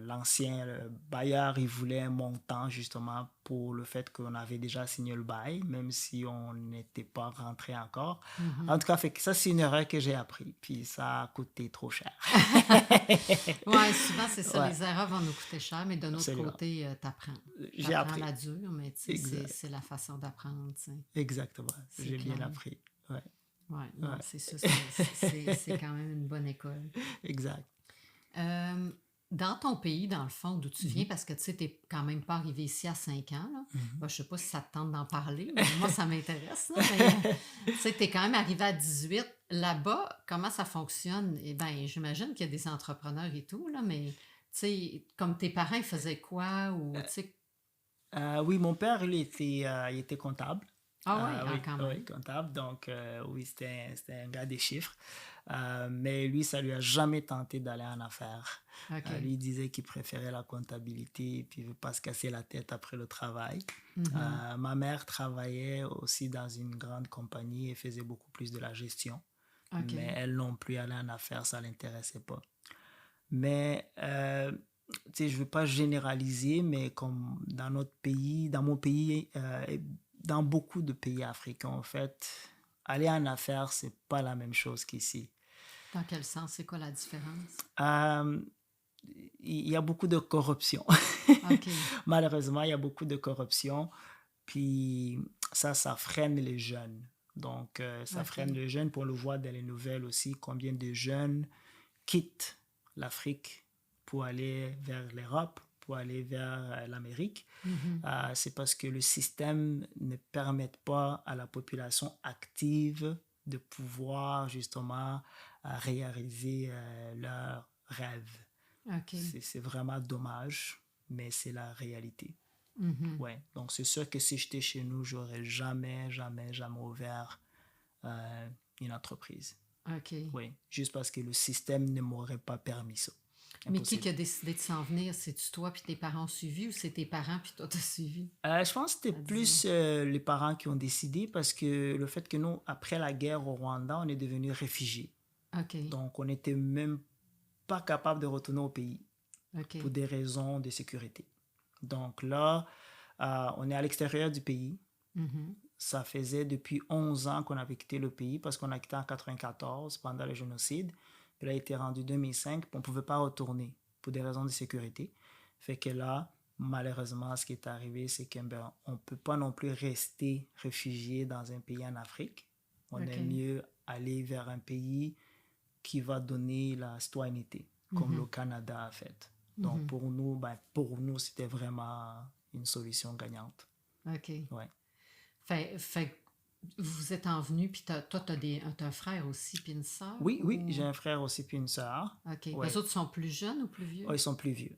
[SPEAKER 2] L'ancien bailleur, il voulait un montant justement pour le fait qu'on avait déjà signé le bail, même si on n'était pas rentré encore. En tout cas, fait que ça, c'est une erreur que j'ai appris. Puis ça a coûté trop cher.
[SPEAKER 1] Ouais, souvent, c'est ça.
[SPEAKER 2] Ouais,
[SPEAKER 1] Les erreurs vont nous coûter cher, mais d'un autre
[SPEAKER 2] absolument.
[SPEAKER 1] côté, t'apprends.
[SPEAKER 2] J'ai
[SPEAKER 1] T'apprends
[SPEAKER 2] appris.
[SPEAKER 1] la dure, mais tu sais,
[SPEAKER 2] Exact.
[SPEAKER 1] c'est la façon d'apprendre, tu sais.
[SPEAKER 2] Exactement.
[SPEAKER 1] C'est
[SPEAKER 2] J'ai bien
[SPEAKER 1] clair.
[SPEAKER 2] appris. Ouais.
[SPEAKER 1] Ouais, non,
[SPEAKER 2] Ouais.
[SPEAKER 1] c'est ça. C'est quand même une bonne école.
[SPEAKER 2] Exact.
[SPEAKER 1] Dans ton pays, dans le fond, d'où tu viens, parce que tu sais, t'es quand même pas arrivé ici à 5 ans, là. Ben, je sais pas si ça te tente d'en parler, mais moi, ça m'intéresse, là, mais tu sais, t'es quand même arrivé à 18. Là-bas, comment ça fonctionne? Eh bien, j'imagine qu'il y a des entrepreneurs et tout, là, mais tu sais, comme tes parents, ils faisaient quoi? Ou, tu sais...
[SPEAKER 2] Oui, mon père, il était comptable.
[SPEAKER 1] Ah oui, ah,
[SPEAKER 2] Oui,
[SPEAKER 1] quand
[SPEAKER 2] oui,
[SPEAKER 1] même.
[SPEAKER 2] comptable. Donc, oui, c'était un gars des chiffres. Mais lui, ça lui a jamais tenté d'aller en affaires.
[SPEAKER 1] OK.
[SPEAKER 2] Lui, il disait qu'il préférait la comptabilité puis il veut pas se casser la tête après le travail. Ma mère travaillait aussi dans une grande compagnie et faisait beaucoup plus de la gestion.
[SPEAKER 1] OK.
[SPEAKER 2] Mais elle non plus, aller en affaires, ça l'intéressait pas. Mais, tu sais, je ne veux pas généraliser, mais comme dans notre pays, dans mon pays, et dans beaucoup de pays africains, en fait, aller en affaires, c'est pas la même chose qu'ici.
[SPEAKER 1] Dans quel sens? C'est quoi la différence?
[SPEAKER 2] Euh, il y a beaucoup de corruption.
[SPEAKER 1] OK.
[SPEAKER 2] Malheureusement, il y a beaucoup de corruption. Puis ça freine les jeunes. Donc, ça
[SPEAKER 1] OK.
[SPEAKER 2] freine les jeunes. Puis on le voit dans les nouvelles aussi, combien de jeunes quittent l'Afrique pour aller vers l'Europe, pour aller vers l'Amérique. C'est parce que le système ne permet pas à la population active de pouvoir justement réaliser leurs rêves.
[SPEAKER 1] OK.
[SPEAKER 2] C'est vraiment dommage, mais c'est la réalité.
[SPEAKER 1] Mhm.
[SPEAKER 2] Ouais. Donc, c'est sûr que si j'étais chez nous, j'aurais jamais ouvert une entreprise.
[SPEAKER 1] OK.
[SPEAKER 2] Oui, juste parce que le système ne m'aurait pas permis ça.
[SPEAKER 1] Mais qui
[SPEAKER 2] Impossible.
[SPEAKER 1] a décidé de s'en venir? C'est-tu toi puis tes parents ont suivi ou c'est tes parents puis toi t'as suivi?
[SPEAKER 2] Je pense que c'était plus les parents qui ont décidé parce que le fait que nous, après la guerre au Rwanda, on est devenus réfugiés.
[SPEAKER 1] OK.
[SPEAKER 2] Donc, on n'était même pas capable de retourner au pays
[SPEAKER 1] OK.
[SPEAKER 2] pour des raisons de sécurité. Donc là, on est à l'extérieur du pays.
[SPEAKER 1] Mhm.
[SPEAKER 2] Ça faisait depuis 11 ans qu'on avait quitté le pays parce qu'on a quitté en 1994 pendant le génocide. Puis là, il était rendu 2005, puis on ne pouvait pas retourner pour des raisons de sécurité. Fait que là, malheureusement, ce qui est arrivé, c'est qu'on ne peut pas non plus rester réfugié dans un pays en Afrique. On
[SPEAKER 1] OK.
[SPEAKER 2] aime mieux aller vers un pays qui va donner la citoyenneté, comme le Canada a fait. Donc pour nous, c'était vraiment une solution gagnante.
[SPEAKER 1] OK.
[SPEAKER 2] Ouais.
[SPEAKER 1] Fait vous êtes envenus, puis toi, t'as un frère aussi, puis une sœur?
[SPEAKER 2] Oui, oui,
[SPEAKER 1] Ou...
[SPEAKER 2] j'ai un frère aussi puis une sœur.
[SPEAKER 1] OK. Les
[SPEAKER 2] Ouais.
[SPEAKER 1] autres sont plus jeunes ou plus vieux?
[SPEAKER 2] Oh, ils sont plus vieux.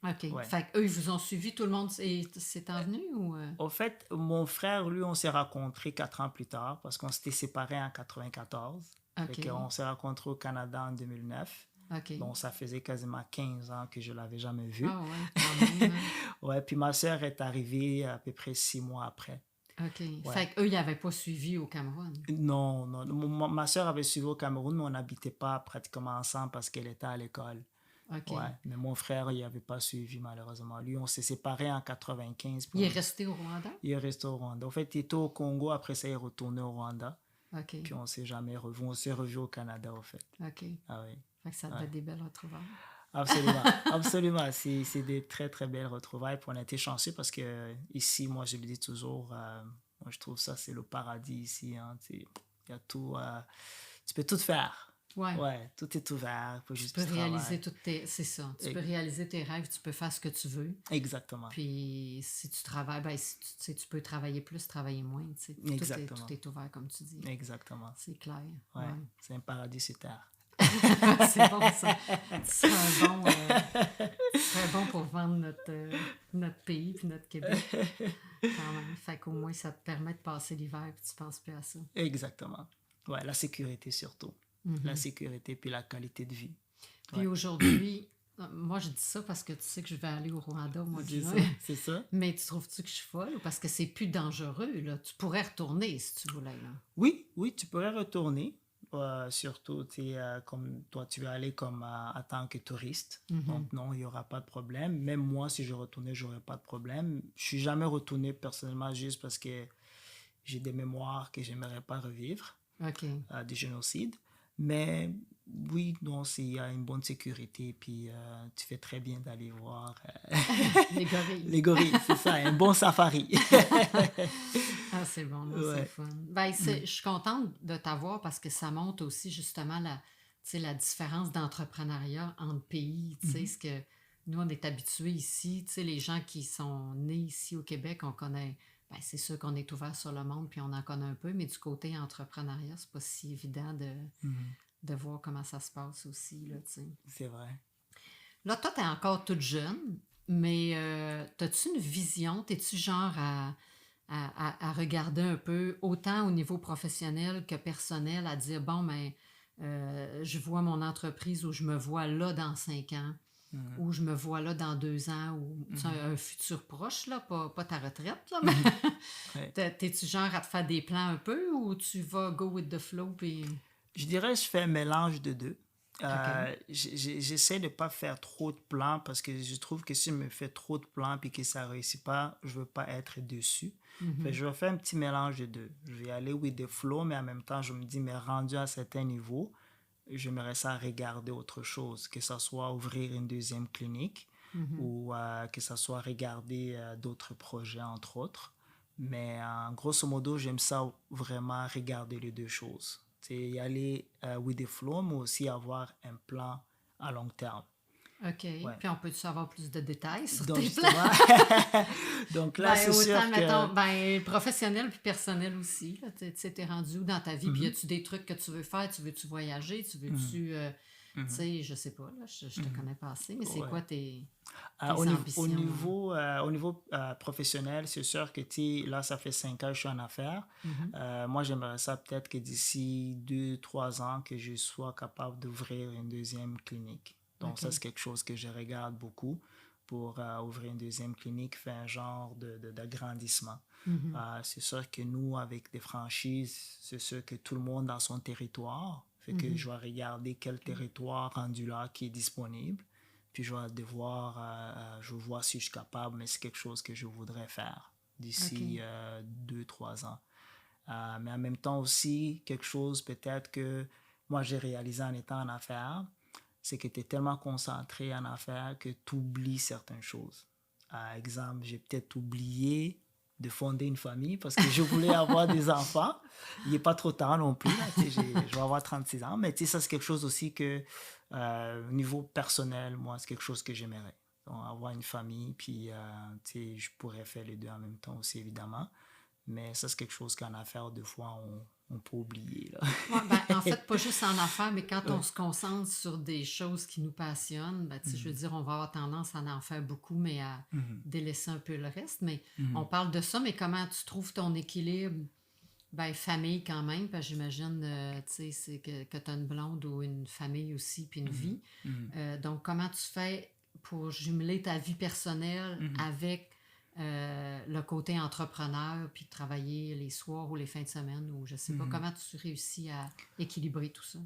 [SPEAKER 1] OK.
[SPEAKER 2] Ouais.
[SPEAKER 1] Fait qu'eux, ils vous ont suivi, tout le monde s'est envenu ou...
[SPEAKER 2] Au fait, mon frère, lui, on s'est rencontrés 4 ans plus tard parce qu'on s'était séparés en 94. Fait
[SPEAKER 1] OK.
[SPEAKER 2] qu'on s'est rencontrés au Canada en 2009.
[SPEAKER 1] OK.
[SPEAKER 2] Donc, ça faisait quasiment 15 ans que je l'avais jamais vu.
[SPEAKER 1] Ah ouais, quand même, hein.
[SPEAKER 2] Ouais, puis ma sœur est arrivée à peu près 6 mois après.
[SPEAKER 1] OK.
[SPEAKER 2] Ouais.
[SPEAKER 1] Fait qu'eux, ils n'avaient pas suivi au Cameroun.
[SPEAKER 2] Non, non. Ma sœur avait suivi au Cameroun, mais on n'habitait pas pratiquement ensemble parce qu'elle était à l'école.
[SPEAKER 1] OK.
[SPEAKER 2] Ouais, mais mon frère, il n'avait pas suivi malheureusement. Lui, on s'est séparés en 95.
[SPEAKER 1] Il est resté au Rwanda?
[SPEAKER 2] Il est resté au Rwanda. En fait, il était au Congo, après ça, il est retourné au Rwanda.
[SPEAKER 1] OK.
[SPEAKER 2] Puis on s'est jamais revu. On s'est revu au Canada, en fait.
[SPEAKER 1] OK.
[SPEAKER 2] Ah oui.
[SPEAKER 1] Fait que ça devait être des belles retrouvailles.
[SPEAKER 2] Absolument. Absolument. C'est des très, très belles retrouvailles. Puis on a été chanceux parce que ici, moi, je le dis toujours, moi, je trouve ça, c'est le paradis ici. Hein. Il y a tout. Tu peux tout faire.
[SPEAKER 1] Ouais.
[SPEAKER 2] Ouais, tout est ouvert.
[SPEAKER 1] Tu peux réaliser toutes tes... C'est ça. Tu peux réaliser tes rêves, tu peux faire ce que tu veux.
[SPEAKER 2] Exactement.
[SPEAKER 1] Puis si tu travailles, ben, si tu peux travailler plus, travailler moins.
[SPEAKER 2] Exactement.
[SPEAKER 1] Tout est ouvert, comme tu dis.
[SPEAKER 2] Exactement.
[SPEAKER 1] C'est clair.
[SPEAKER 2] Ouais. C'est un paradis sur terre.
[SPEAKER 1] C'est bon, ça. Tu serais bon pour vendre notre pays puis notre Québec. Quand même. Fait qu'au moins, ça te permet de passer l'hiver puis tu penses plus à ça.
[SPEAKER 2] Exactement. Ouais, la sécurité surtout. La sécurité puis la qualité de vie.
[SPEAKER 1] Puis aujourd'hui, moi je dis ça parce que tu sais que je vais aller au Rwanda au mois de juin.
[SPEAKER 2] C'est ça.
[SPEAKER 1] Mais tu trouves-tu que je suis folle ou parce que c'est plus dangereux, là? Tu pourrais retourner si tu voulais, là.
[SPEAKER 2] Oui, oui, tu pourrais retourner. Surtout, comme toi, tu vas aller comme en tant que touriste. Donc, non, il n'y aura pas de problème. Même moi, si je retournais, je n'aurais pas de problème. Je suis jamais retourné personnellement juste parce que j'ai des mémoires que j'aimerais pas revivre, des génocides. Mais oui, non, il y a une bonne sécurité. Puis tu fais très bien d'aller voir
[SPEAKER 1] les gorilles.
[SPEAKER 2] Les gorilles, c'est ça, un bon safari.
[SPEAKER 1] Ah, c'est bon, là, c'est fun. Ben, je suis contente de t'avoir parce que ça montre aussi justement la différence d'entrepreneuriat entre pays. Ce que nous, on est habitués ici. Les gens qui sont nés ici au Québec, on connaît. Ben, c'est sûr qu'on est ouvert sur le monde puis on en connaît un peu, mais du côté entrepreneuriat, c'est pas si évident de voir comment ça se passe aussi. Là,
[SPEAKER 2] c'est vrai.
[SPEAKER 1] Là, toi, t'es encore toute jeune, mais t'as-tu une vision? T'es-tu genre à regarder un peu, autant au niveau professionnel que personnel, à dire, bon, ben, je vois mon entreprise où je me vois là dans 5 ans, ou je me vois là dans 2 ans, ou un futur proche, là, pas ta retraite, là, mais t'es-tu genre à te faire des plans un peu, ou tu vas go with the flow, puis...
[SPEAKER 2] Je dirais que je fais un mélange de deux. J'essaie de ne pas faire trop de plans parce que je trouve que si je me fais trop de plans et que ça ne réussit pas, je ne veux pas être déçu. Je vais faire un petit mélange de deux. Je vais aller with the flow, mais en même temps, je me dis, mais rendu à un certain niveau, j'aimerais ça regarder autre chose, que ce soit ouvrir une deuxième clinique ou que ce soit regarder d'autres projets, entre autres. Mais grosso modo, j'aime ça vraiment regarder les deux choses. C'est y aller with the flow, mais aussi avoir un plan à long terme.
[SPEAKER 1] OK. Ouais. Puis on peut savoir plus de détails sur
[SPEAKER 2] Donc,
[SPEAKER 1] tes plans?
[SPEAKER 2] Donc là, c'est sûr que...
[SPEAKER 1] Mettons, professionnel puis personnel aussi. Tu t'es rendu où dans ta vie? Puis y a-tu des trucs que tu veux faire? Tu veux-tu voyager? Tu veux-tu... tu sais, je sais pas, là, je te connais pas assez, mais c'est quoi tes ambitions?
[SPEAKER 2] Au niveau professionnel, c'est sûr que là, ça fait 5 ans que je suis en affaires. Moi, j'aimerais ça peut-être que d'ici 2-3 ans, que je sois capable d'ouvrir une deuxième clinique. Donc, ça, c'est quelque chose que je regarde beaucoup pour ouvrir une deuxième clinique, faire un genre d'agrandissement. C'est sûr que nous, avec des franchises, c'est sûr que tout le monde a son territoire. Fait que je vais regarder quel territoire rendu là qui est disponible. Puis je vais devoir, je vois si je suis capable, mais c'est quelque chose que je voudrais faire d'ici 2-3 ans. Mais en même temps aussi, quelque chose peut-être que moi j'ai réalisé en étant en affaires, c'est que tu es tellement concentré en affaires que tu oublies certaines choses. Par exemple, j'ai peut-être oublié de fonder une famille parce que je voulais avoir des enfants. Il n'est pas trop tard non plus. Là, je vais avoir 36 ans. Mais ça, c'est quelque chose aussi que, au niveau personnel, moi, c'est quelque chose que j'aimerais. Donc, avoir une famille, puis je pourrais faire les deux en même temps aussi, évidemment. Mais ça, c'est quelque chose qu'en affaires, des fois, on peut oublier, là.
[SPEAKER 1] Ouais, en fait, pas juste en affaires, mais quand on se concentre sur des choses qui nous passionnent, je veux dire, on va avoir tendance à en faire beaucoup, mais à délaisser un peu le reste. Mais on parle de ça, mais comment tu trouves ton équilibre? Famille quand même, parce que j'imagine, tu sais, que tu as une blonde ou une famille aussi, puis une vie. Donc, comment tu fais pour jumeler ta vie personnelle avec le côté entrepreneur, puis travailler les soirs ou les fins de semaine, ou je sais pas, comment tu réussis à équilibrer tout ça?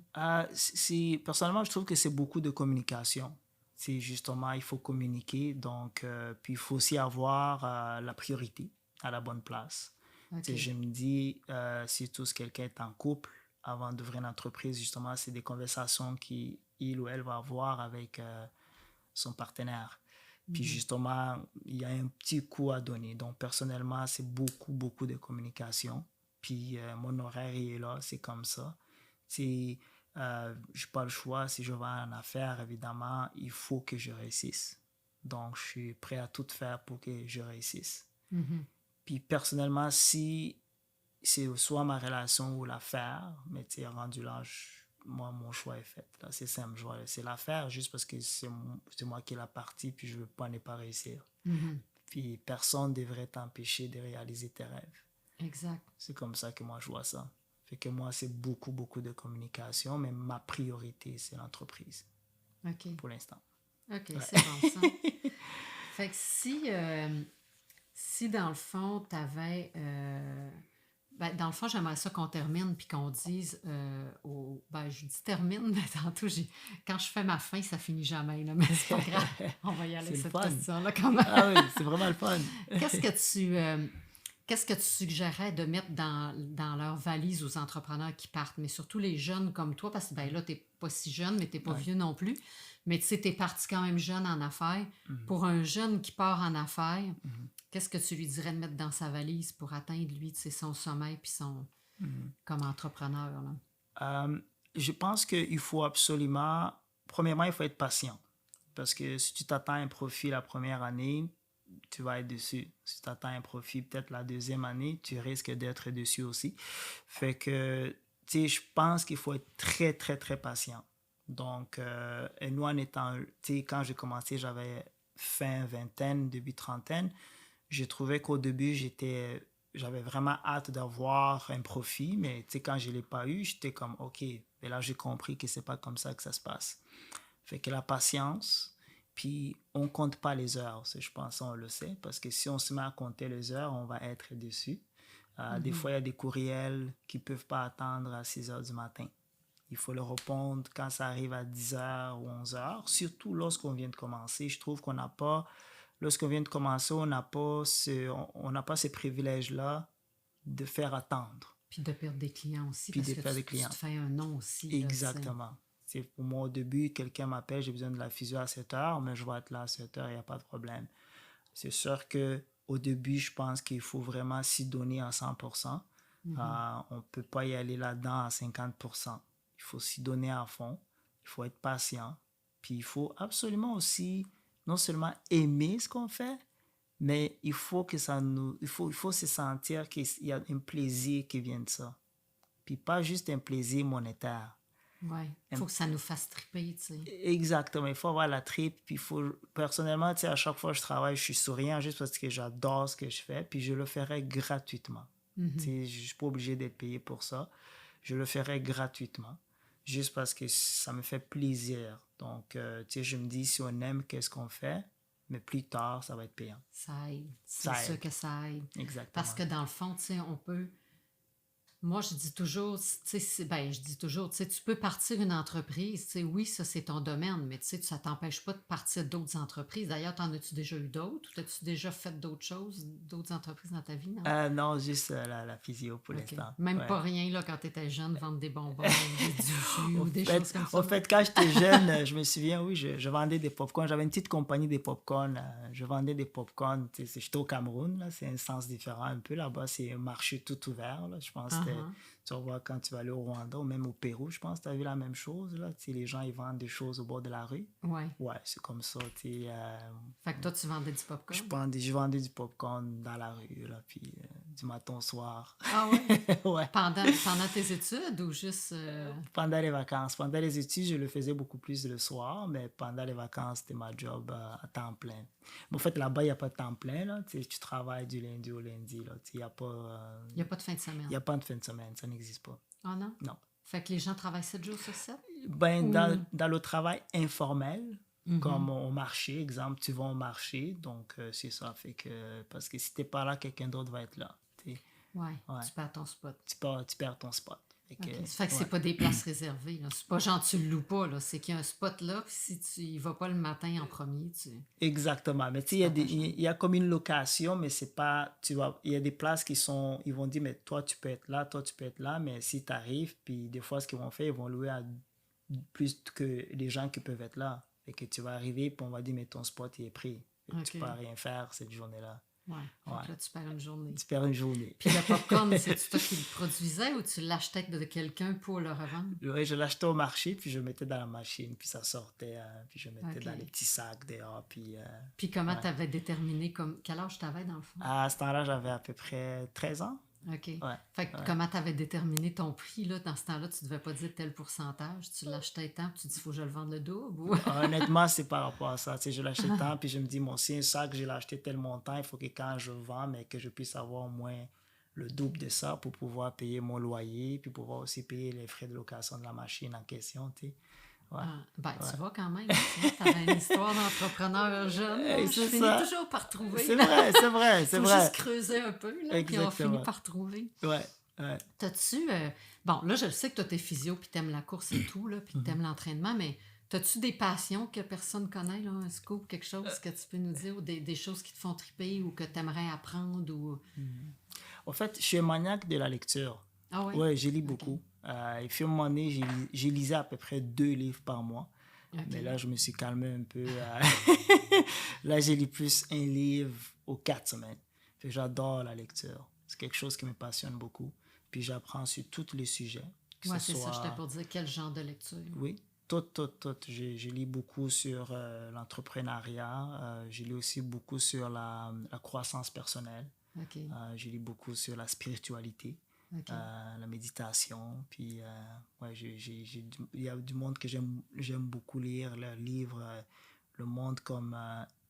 [SPEAKER 2] Personnellement, je trouve que c'est beaucoup de communication. C'est justement, il faut communiquer, donc, puis il faut aussi avoir la priorité à la bonne place.
[SPEAKER 1] Okay.
[SPEAKER 2] Je me dis, si tous quelqu'un est en couple, avant d'ouvrir une entreprise, justement, c'est des conversations qu'il ou elle va avoir avec son partenaire. Puis justement, il y a un petit coup à donner. Donc, personnellement, c'est beaucoup, beaucoup de communication. Puis mon horaire est là, c'est comme ça. Je n'ai pas le choix. Si je vais en affaires, évidemment, il faut que je réussisse. Donc, je suis prêt à tout faire pour que je réussisse. Puis personnellement, si c'est soit ma relation ou l'affaire, mais tu sais, rendu là, moi, mon choix est fait. Là, c'est simple, c'est l'affaire juste parce que c'est moi qui ai la partie, puis je ne veux pas ne pas réussir. Puis personne ne devrait t'empêcher de réaliser tes rêves.
[SPEAKER 1] Exact.
[SPEAKER 2] C'est comme ça que moi, je vois ça. Fait que moi, c'est beaucoup, beaucoup de communication, mais ma priorité, c'est l'entreprise.
[SPEAKER 1] OK.
[SPEAKER 2] Pour l'instant.
[SPEAKER 1] OK, c'est bon ça. Fait que si dans le fond, tu avais... dans le fond, j'aimerais ça qu'on termine puis qu'on dise je dis termine, mais tantôt, quand je fais ma fin, ça finit jamais, là, mais c'est pas grave. On va y aller avec cette question-là quand même.
[SPEAKER 2] Ah oui, c'est vraiment le fun.
[SPEAKER 1] Qu'est-ce que tu suggérais de mettre dans leur valise aux entrepreneurs qui partent, mais surtout les jeunes comme toi, parce que là, tu n'es pas si jeune, mais tu n'es pas vieux non plus. Mais tu sais, tu es parti quand même jeune en affaires. Pour un jeune qui part en affaires, qu'est-ce que tu lui dirais de mettre dans sa valise pour atteindre, lui, son sommeil puis son comme entrepreneur? Là?
[SPEAKER 2] Je pense qu'il faut absolument... Premièrement, il faut être patient. Parce que si tu t'attends à un profit la première année, tu vas être dessus. Si tu attends un profit peut-être la deuxième année, tu risques d'être dessus aussi. Fait que, tu sais, je pense qu'il faut être très, très, très patient. Donc, et nous, en étant, tu sais, quand j'ai commencé, j'avais fin vingtaine, début trentaine. J'ai trouvé qu'au début, j'avais vraiment hâte d'avoir un profit, mais tu sais, quand je ne l'ai pas eu, j'étais comme, OK, et là, j'ai compris que ce n'est pas comme ça que ça se passe. Fait que la patience, puis on ne compte pas les heures, je pense, on le sait, parce que si on se met à compter les heures, on va être déçu. Des fois, il y a des courriels qui ne peuvent pas attendre à 6 heures du matin. Il faut leur répondre quand ça arrive à 10 heures ou 11 heures, surtout lorsqu'on vient de commencer. Je trouve qu'on n'a pas, lorsqu'on vient de commencer, on n'a pas ces privilèges-là de faire attendre.
[SPEAKER 1] Puis de perdre des clients aussi,
[SPEAKER 2] puis
[SPEAKER 1] parce
[SPEAKER 2] de
[SPEAKER 1] que
[SPEAKER 2] perdre des clients.
[SPEAKER 1] Tu te fais un nom aussi.
[SPEAKER 2] Exactement. C'est pour moi, au début, quelqu'un m'appelle, j'ai besoin de la physio à 7 heures, mais je vais être là à 7 heures, il n'y a pas de problème. C'est sûr qu'au début, je pense qu'il faut vraiment s'y donner à 100%. On ne peut pas y aller là-dedans à 50%. Il faut s'y donner à fond, il faut être patient, puis il faut absolument aussi non seulement aimer ce qu'on fait, mais il faut que il faut se sentir qu'il y a un plaisir qui vient de ça. Puis pas juste un plaisir monétaire.
[SPEAKER 1] Oui, il faut que ça nous fasse triper, tu sais.
[SPEAKER 2] Exactement, il faut avoir la tripe. Puis personnellement, tu sais, à chaque fois que je travaille, je suis souriant juste parce que j'adore ce que je fais, puis je le ferai gratuitement. Tu sais, je ne suis pas obligé d'être payé pour ça. Je le ferai gratuitement, juste parce que ça me fait plaisir. Donc, tu sais, je me dis, si on aime qu'est-ce qu'on fait, mais plus tard, ça va être payant.
[SPEAKER 1] Ça aide. C'est sûr que ça aide.
[SPEAKER 2] Exactement.
[SPEAKER 1] Parce que dans le fond, tu sais, on peut... Moi, je dis toujours, tu sais, tu peux partir une entreprise, tu sais, oui, ça, c'est ton domaine, mais tu sais, ça t'empêche pas de partir d'autres entreprises. D'ailleurs, t'en as-tu déjà eu d'autres? Ou as-tu déjà fait d'autres choses, d'autres entreprises dans ta vie, non?
[SPEAKER 2] Non, juste la physio pour l'instant.
[SPEAKER 1] Même pas rien, là, quand t'étais jeune, vendre des bonbons, du jus ou des choses comme ça?
[SPEAKER 2] En fait, quand j'étais jeune, je me souviens, oui, je vendais des pop-corns. J'avais une petite compagnie de pop-corns. Je vendais des pop-corns. J'étais au Cameroun, là, c'est un sens différent un peu. Là-bas, c'est un marché tout ouvert, là. Je pense que tu vas voir quand tu vas aller au Rwanda ou même au Pérou, je pense que tu as vu la même chose. Là. Les gens, ils vendent des choses au bord de la rue.
[SPEAKER 1] Ouais.
[SPEAKER 2] Ouais, c'est comme ça.
[SPEAKER 1] Fait que toi, tu vendais du popcorn?
[SPEAKER 2] Je vendais du popcorn dans la rue. Là, puis, du matin au soir.
[SPEAKER 1] Ah ouais?
[SPEAKER 2] Ouais.
[SPEAKER 1] Pendant tes études ou juste...
[SPEAKER 2] Pendant les vacances. Pendant les études, je le faisais beaucoup plus le soir, mais pendant les vacances, c'était ma job à temps plein. Mais en fait, là-bas, il n'y a pas de temps plein, là. Tu travailles du lundi au lundi, là. Il n'y a pas...
[SPEAKER 1] Il n'y a pas de fin de
[SPEAKER 2] il
[SPEAKER 1] semaine.
[SPEAKER 2] y a pas de fin de semaine, ça n'existe pas.
[SPEAKER 1] Ah non?
[SPEAKER 2] Non.
[SPEAKER 1] Fait que les gens travaillent 7 jours sur 7?
[SPEAKER 2] Ben,
[SPEAKER 1] Ou...
[SPEAKER 2] dans le travail informel,
[SPEAKER 1] Mhm.
[SPEAKER 2] comme au marché, exemple, tu vas au marché, donc c'est ça. Fait que, parce que si tu n'es pas là, quelqu'un d'autre va être là.
[SPEAKER 1] Ouais,
[SPEAKER 2] Ouais.
[SPEAKER 1] tu perds ton spot.
[SPEAKER 2] Tu perds ton spot. Fait que,
[SPEAKER 1] OK. Ça fait que
[SPEAKER 2] ouais.
[SPEAKER 1] c'est pas des places réservées, là. C'est pas genre tu le loues pas, là. C'est qu'il y a un spot là, puis si tu y vas pas le matin en premier, tu...
[SPEAKER 2] Exactement. Mais tu sais, il y a comme une location, mais c'est pas, tu vois, il y a des places qui sont, ils vont dire, mais toi, tu peux être là, toi, tu peux être là, mais si tu arrives, puis des fois, ce qu'ils vont faire, ils vont louer à plus que les gens qui peuvent être là. Et que tu vas arriver, puis on va dire, mais ton spot, il est pris. Fait que tu peux rien faire cette journée-là.
[SPEAKER 1] Ouais. Donc là, tu perds une journée.
[SPEAKER 2] Tu perds une journée.
[SPEAKER 1] Puis le popcorn, c'est toi qui le produisais ou tu l'achetais de quelqu'un pour le revendre?
[SPEAKER 2] Oui, je l'achetais au marché, puis je le mettais dans la machine, puis ça sortait, puis je mettais dans les petits sacs dehors.
[SPEAKER 1] Puis comment tu avais déterminé, quel âge tu avais dans le fond?
[SPEAKER 2] À ce temps-là, j'avais à peu près 13 ans.
[SPEAKER 1] OK.
[SPEAKER 2] Ouais.
[SPEAKER 1] Fait que comment tu avais déterminé ton prix, là? Dans ce temps-là, tu devais pas dire tel pourcentage. Tu l'achetais tant, puis tu dis, il faut que je le vende le double? Ou...
[SPEAKER 2] Honnêtement, c'est par rapport à ça. Tu sais, je l'achète tant, puis je me dis, bon, si un sac, je l'ai acheté tel montant, il faut que quand je vends, mais que je puisse avoir au moins le double de ça pour pouvoir payer mon loyer, puis pouvoir aussi payer les frais de location de la machine en question, tu sais. Ouais.
[SPEAKER 1] Tu vois quand même, tu avais une histoire d'entrepreneur jeune. Je finis toujours par trouver.
[SPEAKER 2] C'est vrai, c'est vrai, c'est
[SPEAKER 1] vrai.
[SPEAKER 2] Faut
[SPEAKER 1] juste creuser un peu, là, puis on finit par trouver.
[SPEAKER 2] Ouais, ouais.
[SPEAKER 1] T'as-tu... Bon, là, je sais que toi, t'es physio, puis t'aimes la course et tout, là, puis que t'aimes l'entraînement, mais t'as-tu des passions que personne connaît, là, un scoop, quelque chose que tu peux nous dire, ou des choses qui te font triper, ou que t'aimerais apprendre, ou...
[SPEAKER 2] En fait, je suis un maniaque de la lecture.
[SPEAKER 1] Ah ouais?
[SPEAKER 2] Ouais, je lis beaucoup. Et puis, à un moment donné, j'ai lisé à peu près 2 livres par mois. Okay. Mais là, je me suis calmé un peu. Là, j'ai lu plus un livre aux 4 semaines. Fait que j'adore la lecture. C'est quelque chose qui me passionne beaucoup. Puis j'apprends sur tous les sujets.
[SPEAKER 1] Oui, c'est ça, j'étais pour dire quel genre de lecture.
[SPEAKER 2] Oui, tout. Je lis beaucoup sur l'entrepreneuriat. Je lis aussi beaucoup sur la croissance personnelle.
[SPEAKER 1] Okay.
[SPEAKER 2] Je lis beaucoup sur la spiritualité. Okay. La méditation, puis ouais, il y a du monde que j'aime beaucoup lire, le livre Le Monde comme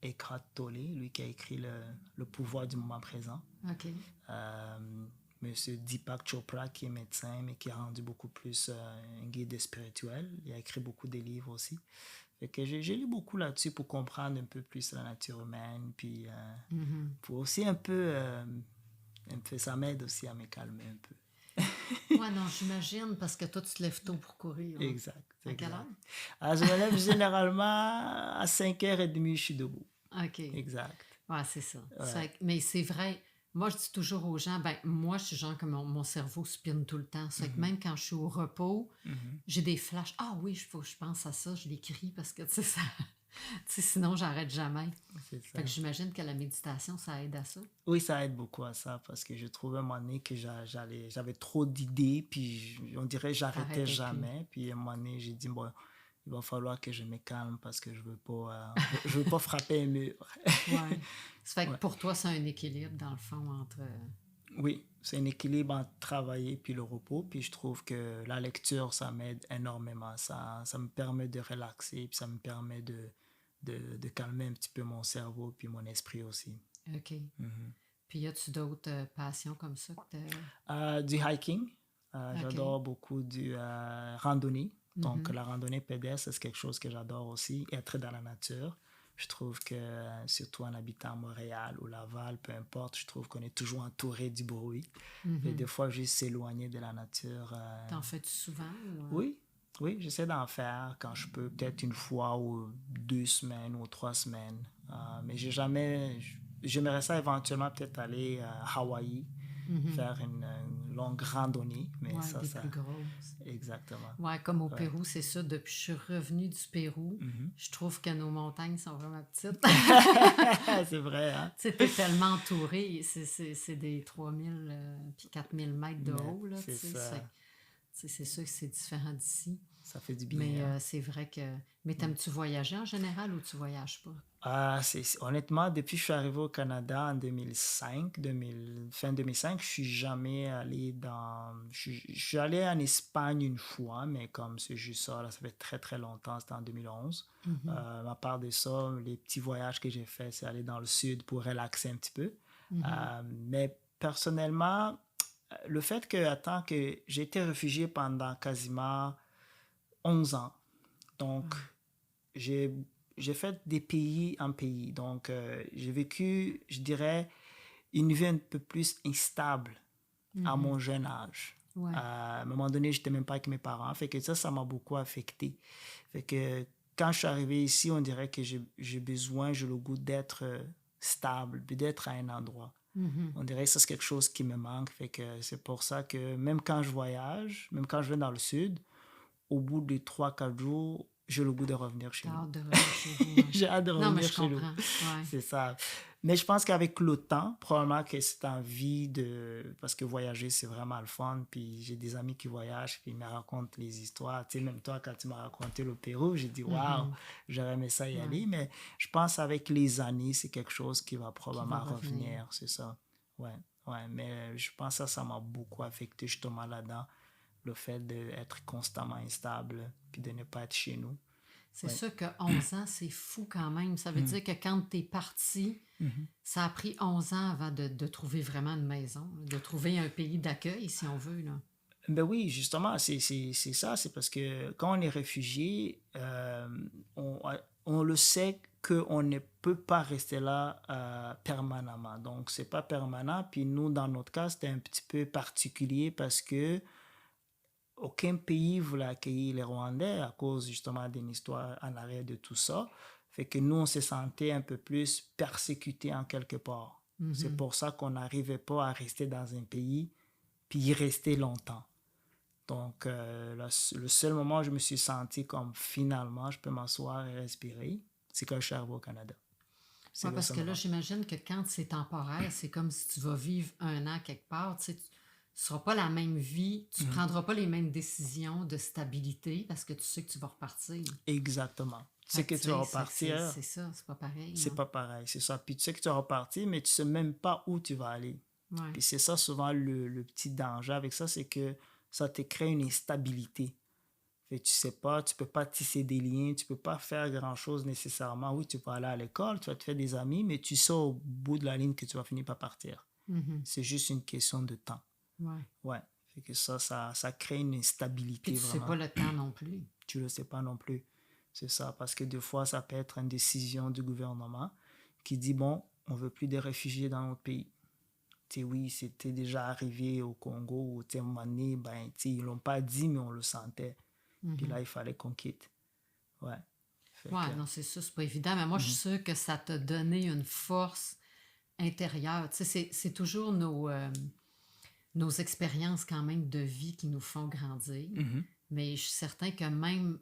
[SPEAKER 2] Eckhart Tolle, lui qui a écrit le pouvoir du moment présent.
[SPEAKER 1] Okay.
[SPEAKER 2] Monsieur Deepak Chopra qui est médecin mais qui a rendu beaucoup plus un guide spirituel, il a écrit beaucoup de livres aussi. Fait que j'ai lu beaucoup là-dessus pour comprendre un peu plus la nature humaine, puis pour aussi un peu ça m'aide aussi à me calmer un peu.
[SPEAKER 1] Ouais, non, j'imagine, parce que toi, tu te lèves tôt pour courir. Hein?
[SPEAKER 2] Exact.
[SPEAKER 1] À quelle heure?
[SPEAKER 2] Je me lève généralement à 5h30, je suis debout.
[SPEAKER 1] OK.
[SPEAKER 2] Exact.
[SPEAKER 1] Ouais, c'est ça.
[SPEAKER 2] Ouais.
[SPEAKER 1] Mais c'est vrai, moi, je dis toujours aux gens, moi, je suis genre que mon cerveau spinne tout le temps. C'est que même quand je suis au repos, j'ai des flashs. Ah oui, faut que je pense à ça, je l'écris parce que, tu sais, ça... sinon, j'arrête jamais.
[SPEAKER 2] C'est ça.
[SPEAKER 1] Fait que j'imagine que la méditation, ça aide à ça.
[SPEAKER 2] Oui, ça aide beaucoup à ça parce que je trouvais à un moment donné que j'avais trop d'idées, puis on dirait que j'arrêtais jamais. Puis à un moment donné, j'ai dit, bon, il va falloir que je me calme parce que je veux pas frapper un mur.
[SPEAKER 1] Ouais. Ça fait que pour toi, c'est un équilibre, dans le fond, entre...
[SPEAKER 2] Oui, c'est un équilibre entre travailler puis le repos. Puis je trouve que la lecture, ça m'aide énormément. Ça me permet de relaxer, puis ça me permet de calmer un petit peu mon cerveau puis mon esprit aussi.
[SPEAKER 1] OK. Puis y a-tu d'autres passions comme ça
[SPEAKER 2] du hiking. J'adore beaucoup du randonnée. Donc la randonnée pédestre, c'est quelque chose que j'adore aussi. Être dans la nature. Je trouve que, surtout en habitant à Montréal ou Laval, peu importe, je trouve qu'on est toujours entouré du bruit. Et des fois, juste s'éloigner de la nature.
[SPEAKER 1] T'en fais-tu souvent? Ou...
[SPEAKER 2] Oui, j'essaie d'en faire quand je peux, peut-être une fois ou 2 semaines ou 3 semaines. Mais j'aimerais ça éventuellement peut-être aller à Hawaï, faire une longue randonnée. Mais
[SPEAKER 1] ouais,
[SPEAKER 2] ça,
[SPEAKER 1] plus grosses.
[SPEAKER 2] Exactement.
[SPEAKER 1] Ouais, comme au Pérou, c'est ça. Depuis que je suis revenue du Pérou, je trouve que nos montagnes sont vraiment petites.
[SPEAKER 2] C'est vrai, hein?
[SPEAKER 1] T'es tellement entouré. C'est des 3000 puis 4000 mètres de haut. Là,
[SPEAKER 2] c'est ça.
[SPEAKER 1] C'est sûr que c'est différent d'ici.
[SPEAKER 2] Ça fait du bien.
[SPEAKER 1] Mais
[SPEAKER 2] Hein.
[SPEAKER 1] c'est vrai que... Mais t'aimes-tu voyager en général ou tu voyages pas?
[SPEAKER 2] Honnêtement, depuis que je suis arrivé au Canada en 2005, fin 2005, je suis jamais allé je suis allé en Espagne une fois, mais comme c'est juste ça, là, ça fait très très longtemps, c'était en 2011.
[SPEAKER 1] Mhm,
[SPEAKER 2] À part de ça, les petits voyages que j'ai faits, c'est aller dans le sud pour relaxer un petit peu.
[SPEAKER 1] mhm,
[SPEAKER 2] Mais personnellement, le fait que j'ai été réfugié pendant quasiment 11 ans, donc
[SPEAKER 1] ouais,
[SPEAKER 2] j'ai j'ai fait des pays en pays. Donc, j'ai vécu, je dirais, une vie un peu plus instable à
[SPEAKER 1] mhm,
[SPEAKER 2] mon jeune âge.
[SPEAKER 1] ouais,
[SPEAKER 2] À un moment donné, je n'étais même pas avec mes parents. Fait que ça m'a beaucoup affecté. Fait que quand je suis arrivé ici, on dirait que j'ai le goût d'être stable, puis d'être à un endroit.
[SPEAKER 1] mhm.
[SPEAKER 2] On dirait que ça, c'est quelque chose qui me manque. Fait que c'est pour ça que même quand je voyage, même quand je vais dans le sud, au bout de 3 4 jours, j'ai le goût de revenir chez
[SPEAKER 1] T'as
[SPEAKER 2] nous.
[SPEAKER 1] hâte de revenir chez vous, hein.
[SPEAKER 2] J'ai hâte de
[SPEAKER 1] Non, mais
[SPEAKER 2] revenir
[SPEAKER 1] je
[SPEAKER 2] chez nous.
[SPEAKER 1] comprends, ouais.
[SPEAKER 2] C'est ça. Mais je pense qu'avec le temps, probablement que c'est envie de... Parce que voyager, c'est vraiment le fun. Puis j'ai des amis qui voyagent, puis ils me racontent les histoires. Tu sais, même toi, quand tu m'as raconté le Pérou, j'ai dit, waouh,
[SPEAKER 1] Mhm,
[SPEAKER 2] j'aurais aimé ça y
[SPEAKER 1] ouais,
[SPEAKER 2] aller. Mais je pense qu'avec les années, c'est quelque chose qui va
[SPEAKER 1] qui va
[SPEAKER 2] probablement
[SPEAKER 1] revenir.
[SPEAKER 2] revenir. C'est ça. Ouais, ouais. Mais je pense que ça m'a beaucoup affecté justement là-dedans. Le fait d'être constamment instable, puis de ne pas être chez nous.
[SPEAKER 1] C'est
[SPEAKER 2] Ouais.
[SPEAKER 1] sûr que 11 ans, c'est fou quand même. Ça veut
[SPEAKER 2] Mhm.
[SPEAKER 1] dire que quand t'es parti,
[SPEAKER 2] Mhm.
[SPEAKER 1] ça a pris 11 ans avant de trouver vraiment une maison, là, de trouver un pays d'accueil, si on veut, là.
[SPEAKER 2] Ben oui, justement, c'est ça. C'est parce que quand on est réfugié, on, on le sait qu'on ne peut pas rester là permanemment. Donc, c'est pas permanent. Puis nous, dans notre cas, c'était un petit peu particulier parce que aucun pays voulait accueillir les Rwandais à cause justement d'une histoire en arrière de tout ça. Fait que nous, on se sentait un peu plus persécutés en quelque part. C'est
[SPEAKER 1] Mhm.
[SPEAKER 2] pour ça qu'on n'arrivait pas à rester dans un pays puis y rester longtemps. Donc, le seul moment où je me suis senti comme finalement je peux m'asseoir et respirer, c'est quand je suis arrivé au Canada. C'est
[SPEAKER 1] Ouais,
[SPEAKER 2] le
[SPEAKER 1] parce
[SPEAKER 2] seul
[SPEAKER 1] que là,
[SPEAKER 2] moment.
[SPEAKER 1] j'imagine que quand c'est temporaire, c'est comme si tu vas vivre un an quelque part. Tu sais, tu ne seras pas la même vie, tu ne
[SPEAKER 2] Mhm.
[SPEAKER 1] prendras pas les mêmes décisions de stabilité parce que tu sais que tu vas repartir.
[SPEAKER 2] Exactement. Tu
[SPEAKER 1] Fait
[SPEAKER 2] sais
[SPEAKER 1] que
[SPEAKER 2] que
[SPEAKER 1] tu
[SPEAKER 2] tu vas
[SPEAKER 1] sais, c'est
[SPEAKER 2] repartir,
[SPEAKER 1] c'est ça, c'est pas pareil,
[SPEAKER 2] c'est
[SPEAKER 1] là.
[SPEAKER 2] pas pareil, c'est ça. Puis tu sais que tu vas repartir, mais tu sais même pas où tu vas aller.
[SPEAKER 1] Ouais.
[SPEAKER 2] Puis c'est ça souvent le petit danger avec ça, c'est que ça te crée une instabilité. Fait que tu sais pas, tu peux pas tisser des liens, tu peux pas faire grand-chose nécessairement. Oui, tu peux aller à l'école, tu vas te faire des amis, mais tu sais au bout de la ligne que tu vas finir par partir.
[SPEAKER 1] Mhm.
[SPEAKER 2] C'est juste une question de temps.
[SPEAKER 1] Ouais.
[SPEAKER 2] Ouais. Fait que ça crée une
[SPEAKER 1] Puis
[SPEAKER 2] instabilité
[SPEAKER 1] tu sais
[SPEAKER 2] vraiment.
[SPEAKER 1] pas le temps non plus.
[SPEAKER 2] Tu le sais pas non plus. C'est ça. Parce que des fois, ça peut être une décision du gouvernement qui dit, bon, on veut plus de réfugiés dans notre pays. Tu sais, oui, c'était déjà arrivé au Congo où, tu sais, à un moment donné, ben, tu sais, ils l'ont pas dit, mais on le sentait. Puis là,
[SPEAKER 1] Mhm.
[SPEAKER 2] il fallait qu'on quitte. Ouais. Fait que...
[SPEAKER 1] Ouais, non, c'est ça, c'est pas évident, mais moi, je suis
[SPEAKER 2] Mhm.
[SPEAKER 1] sûre que ça t'a donné une force intérieure. Tu sais, c'est toujours nos expériences quand même de vie qui nous font grandir.
[SPEAKER 2] Mhm.
[SPEAKER 1] Mais je suis certain que même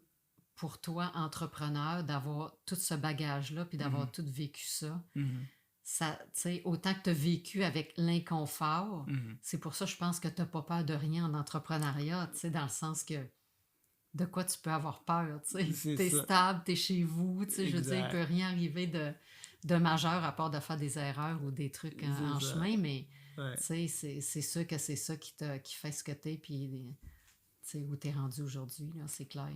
[SPEAKER 1] pour toi, entrepreneur, d'avoir tout ce bagage-là, puis d'avoir
[SPEAKER 2] Mhm.
[SPEAKER 1] tout vécu ça,
[SPEAKER 2] Mhm.
[SPEAKER 1] ça, tu sais, autant que tu as vécu avec l'inconfort,
[SPEAKER 2] Mhm.
[SPEAKER 1] c'est pour ça, je pense que tu n'as pas peur de rien en entrepreneuriat, tu sais, dans le sens que de quoi tu peux avoir peur, tu sais.
[SPEAKER 2] C'est
[SPEAKER 1] Tu es
[SPEAKER 2] ça.
[SPEAKER 1] stable, tu es chez vous, tu sais, je veux dire, il
[SPEAKER 2] Exact.
[SPEAKER 1] peut rien arriver de majeur à part de faire des erreurs ou des trucs
[SPEAKER 2] C'est
[SPEAKER 1] en
[SPEAKER 2] ça.
[SPEAKER 1] chemin, mais
[SPEAKER 2] Ouais.
[SPEAKER 1] tu sais, c'est sûr que c'est ça qui fait ce que tu es, puis tu sais, où tu es rendu aujourd'hui, là, c'est clair.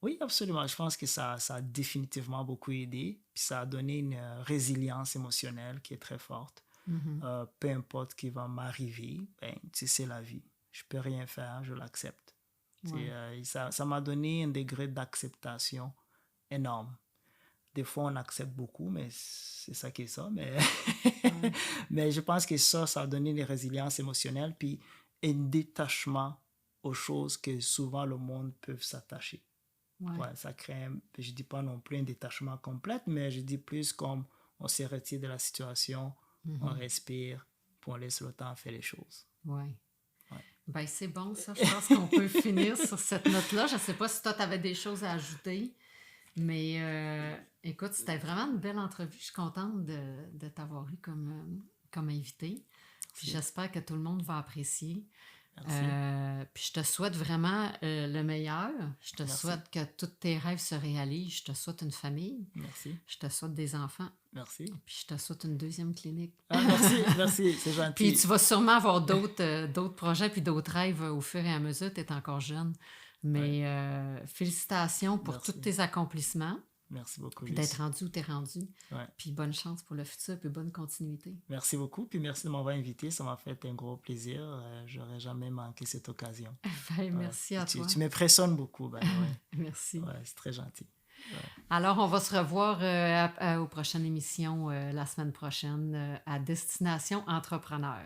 [SPEAKER 2] Oui, absolument. Je pense que ça a définitivement beaucoup aidé. Puis ça a donné une résilience émotionnelle qui est très forte.
[SPEAKER 1] Mhm.
[SPEAKER 2] Peu importe ce qui va m'arriver, ben, tu sais, c'est la vie. Je peux rien faire, je l'accepte. Tu sais,
[SPEAKER 1] Ouais.
[SPEAKER 2] ça m'a donné un degré d'acceptation énorme. Des fois, on accepte beaucoup, mais c'est ça qui est ça. Mais,
[SPEAKER 1] Ouais.
[SPEAKER 2] mais je pense que ça a donné une résilience émotionnelle, puis un détachement aux choses que souvent le monde peut s'attacher.
[SPEAKER 1] Ouais.
[SPEAKER 2] Ouais, ça crée, je dis pas non plus un détachement complet, mais je dis plus comme on se retire de la situation, on
[SPEAKER 1] Mhm.
[SPEAKER 2] respire, puis on laisse le temps faire les choses.
[SPEAKER 1] Ouais.
[SPEAKER 2] Ouais.
[SPEAKER 1] Ben, c'est bon, ça. Je pense qu'on peut finir sur cette note-là. Je ne sais pas si toi, tu avais des choses à ajouter, mais écoute, c'était vraiment une belle entrevue. Je suis contente de t'avoir eu comme invité. Puis
[SPEAKER 2] Merci.
[SPEAKER 1] j'espère que tout le monde va apprécier.
[SPEAKER 2] Merci.
[SPEAKER 1] Puis je te souhaite vraiment le meilleur. Je te
[SPEAKER 2] Merci.
[SPEAKER 1] souhaite que tous tes rêves se réalisent. Je te souhaite une famille.
[SPEAKER 2] Merci.
[SPEAKER 1] Je te souhaite des enfants.
[SPEAKER 2] Merci.
[SPEAKER 1] Puis je te souhaite une deuxième clinique.
[SPEAKER 2] Ah, merci, merci, c'est gentil.
[SPEAKER 1] Puis tu vas sûrement avoir d'autres projets puis d'autres rêves au fur et à mesure. Tu es encore jeune. Mais félicitations pour
[SPEAKER 2] Merci.
[SPEAKER 1] tous tes accomplissements.
[SPEAKER 2] Merci beaucoup,
[SPEAKER 1] Puis
[SPEAKER 2] Lise.
[SPEAKER 1] d'être rendu où tu es rendu.
[SPEAKER 2] Ouais.
[SPEAKER 1] Puis bonne chance pour le futur, puis bonne continuité.
[SPEAKER 2] Merci beaucoup, puis merci de m'avoir invité. Ça m'a fait un gros plaisir. J'aurais jamais manqué cette occasion.
[SPEAKER 1] Ben, merci à
[SPEAKER 2] Puis
[SPEAKER 1] toi.
[SPEAKER 2] Tu m'impressionnes beaucoup. Ben, ouais.
[SPEAKER 1] Merci.
[SPEAKER 2] Ouais, c'est très gentil.
[SPEAKER 1] Alors, on va se revoir aux prochaines émissions la semaine prochaine à Destination Entrepreneur.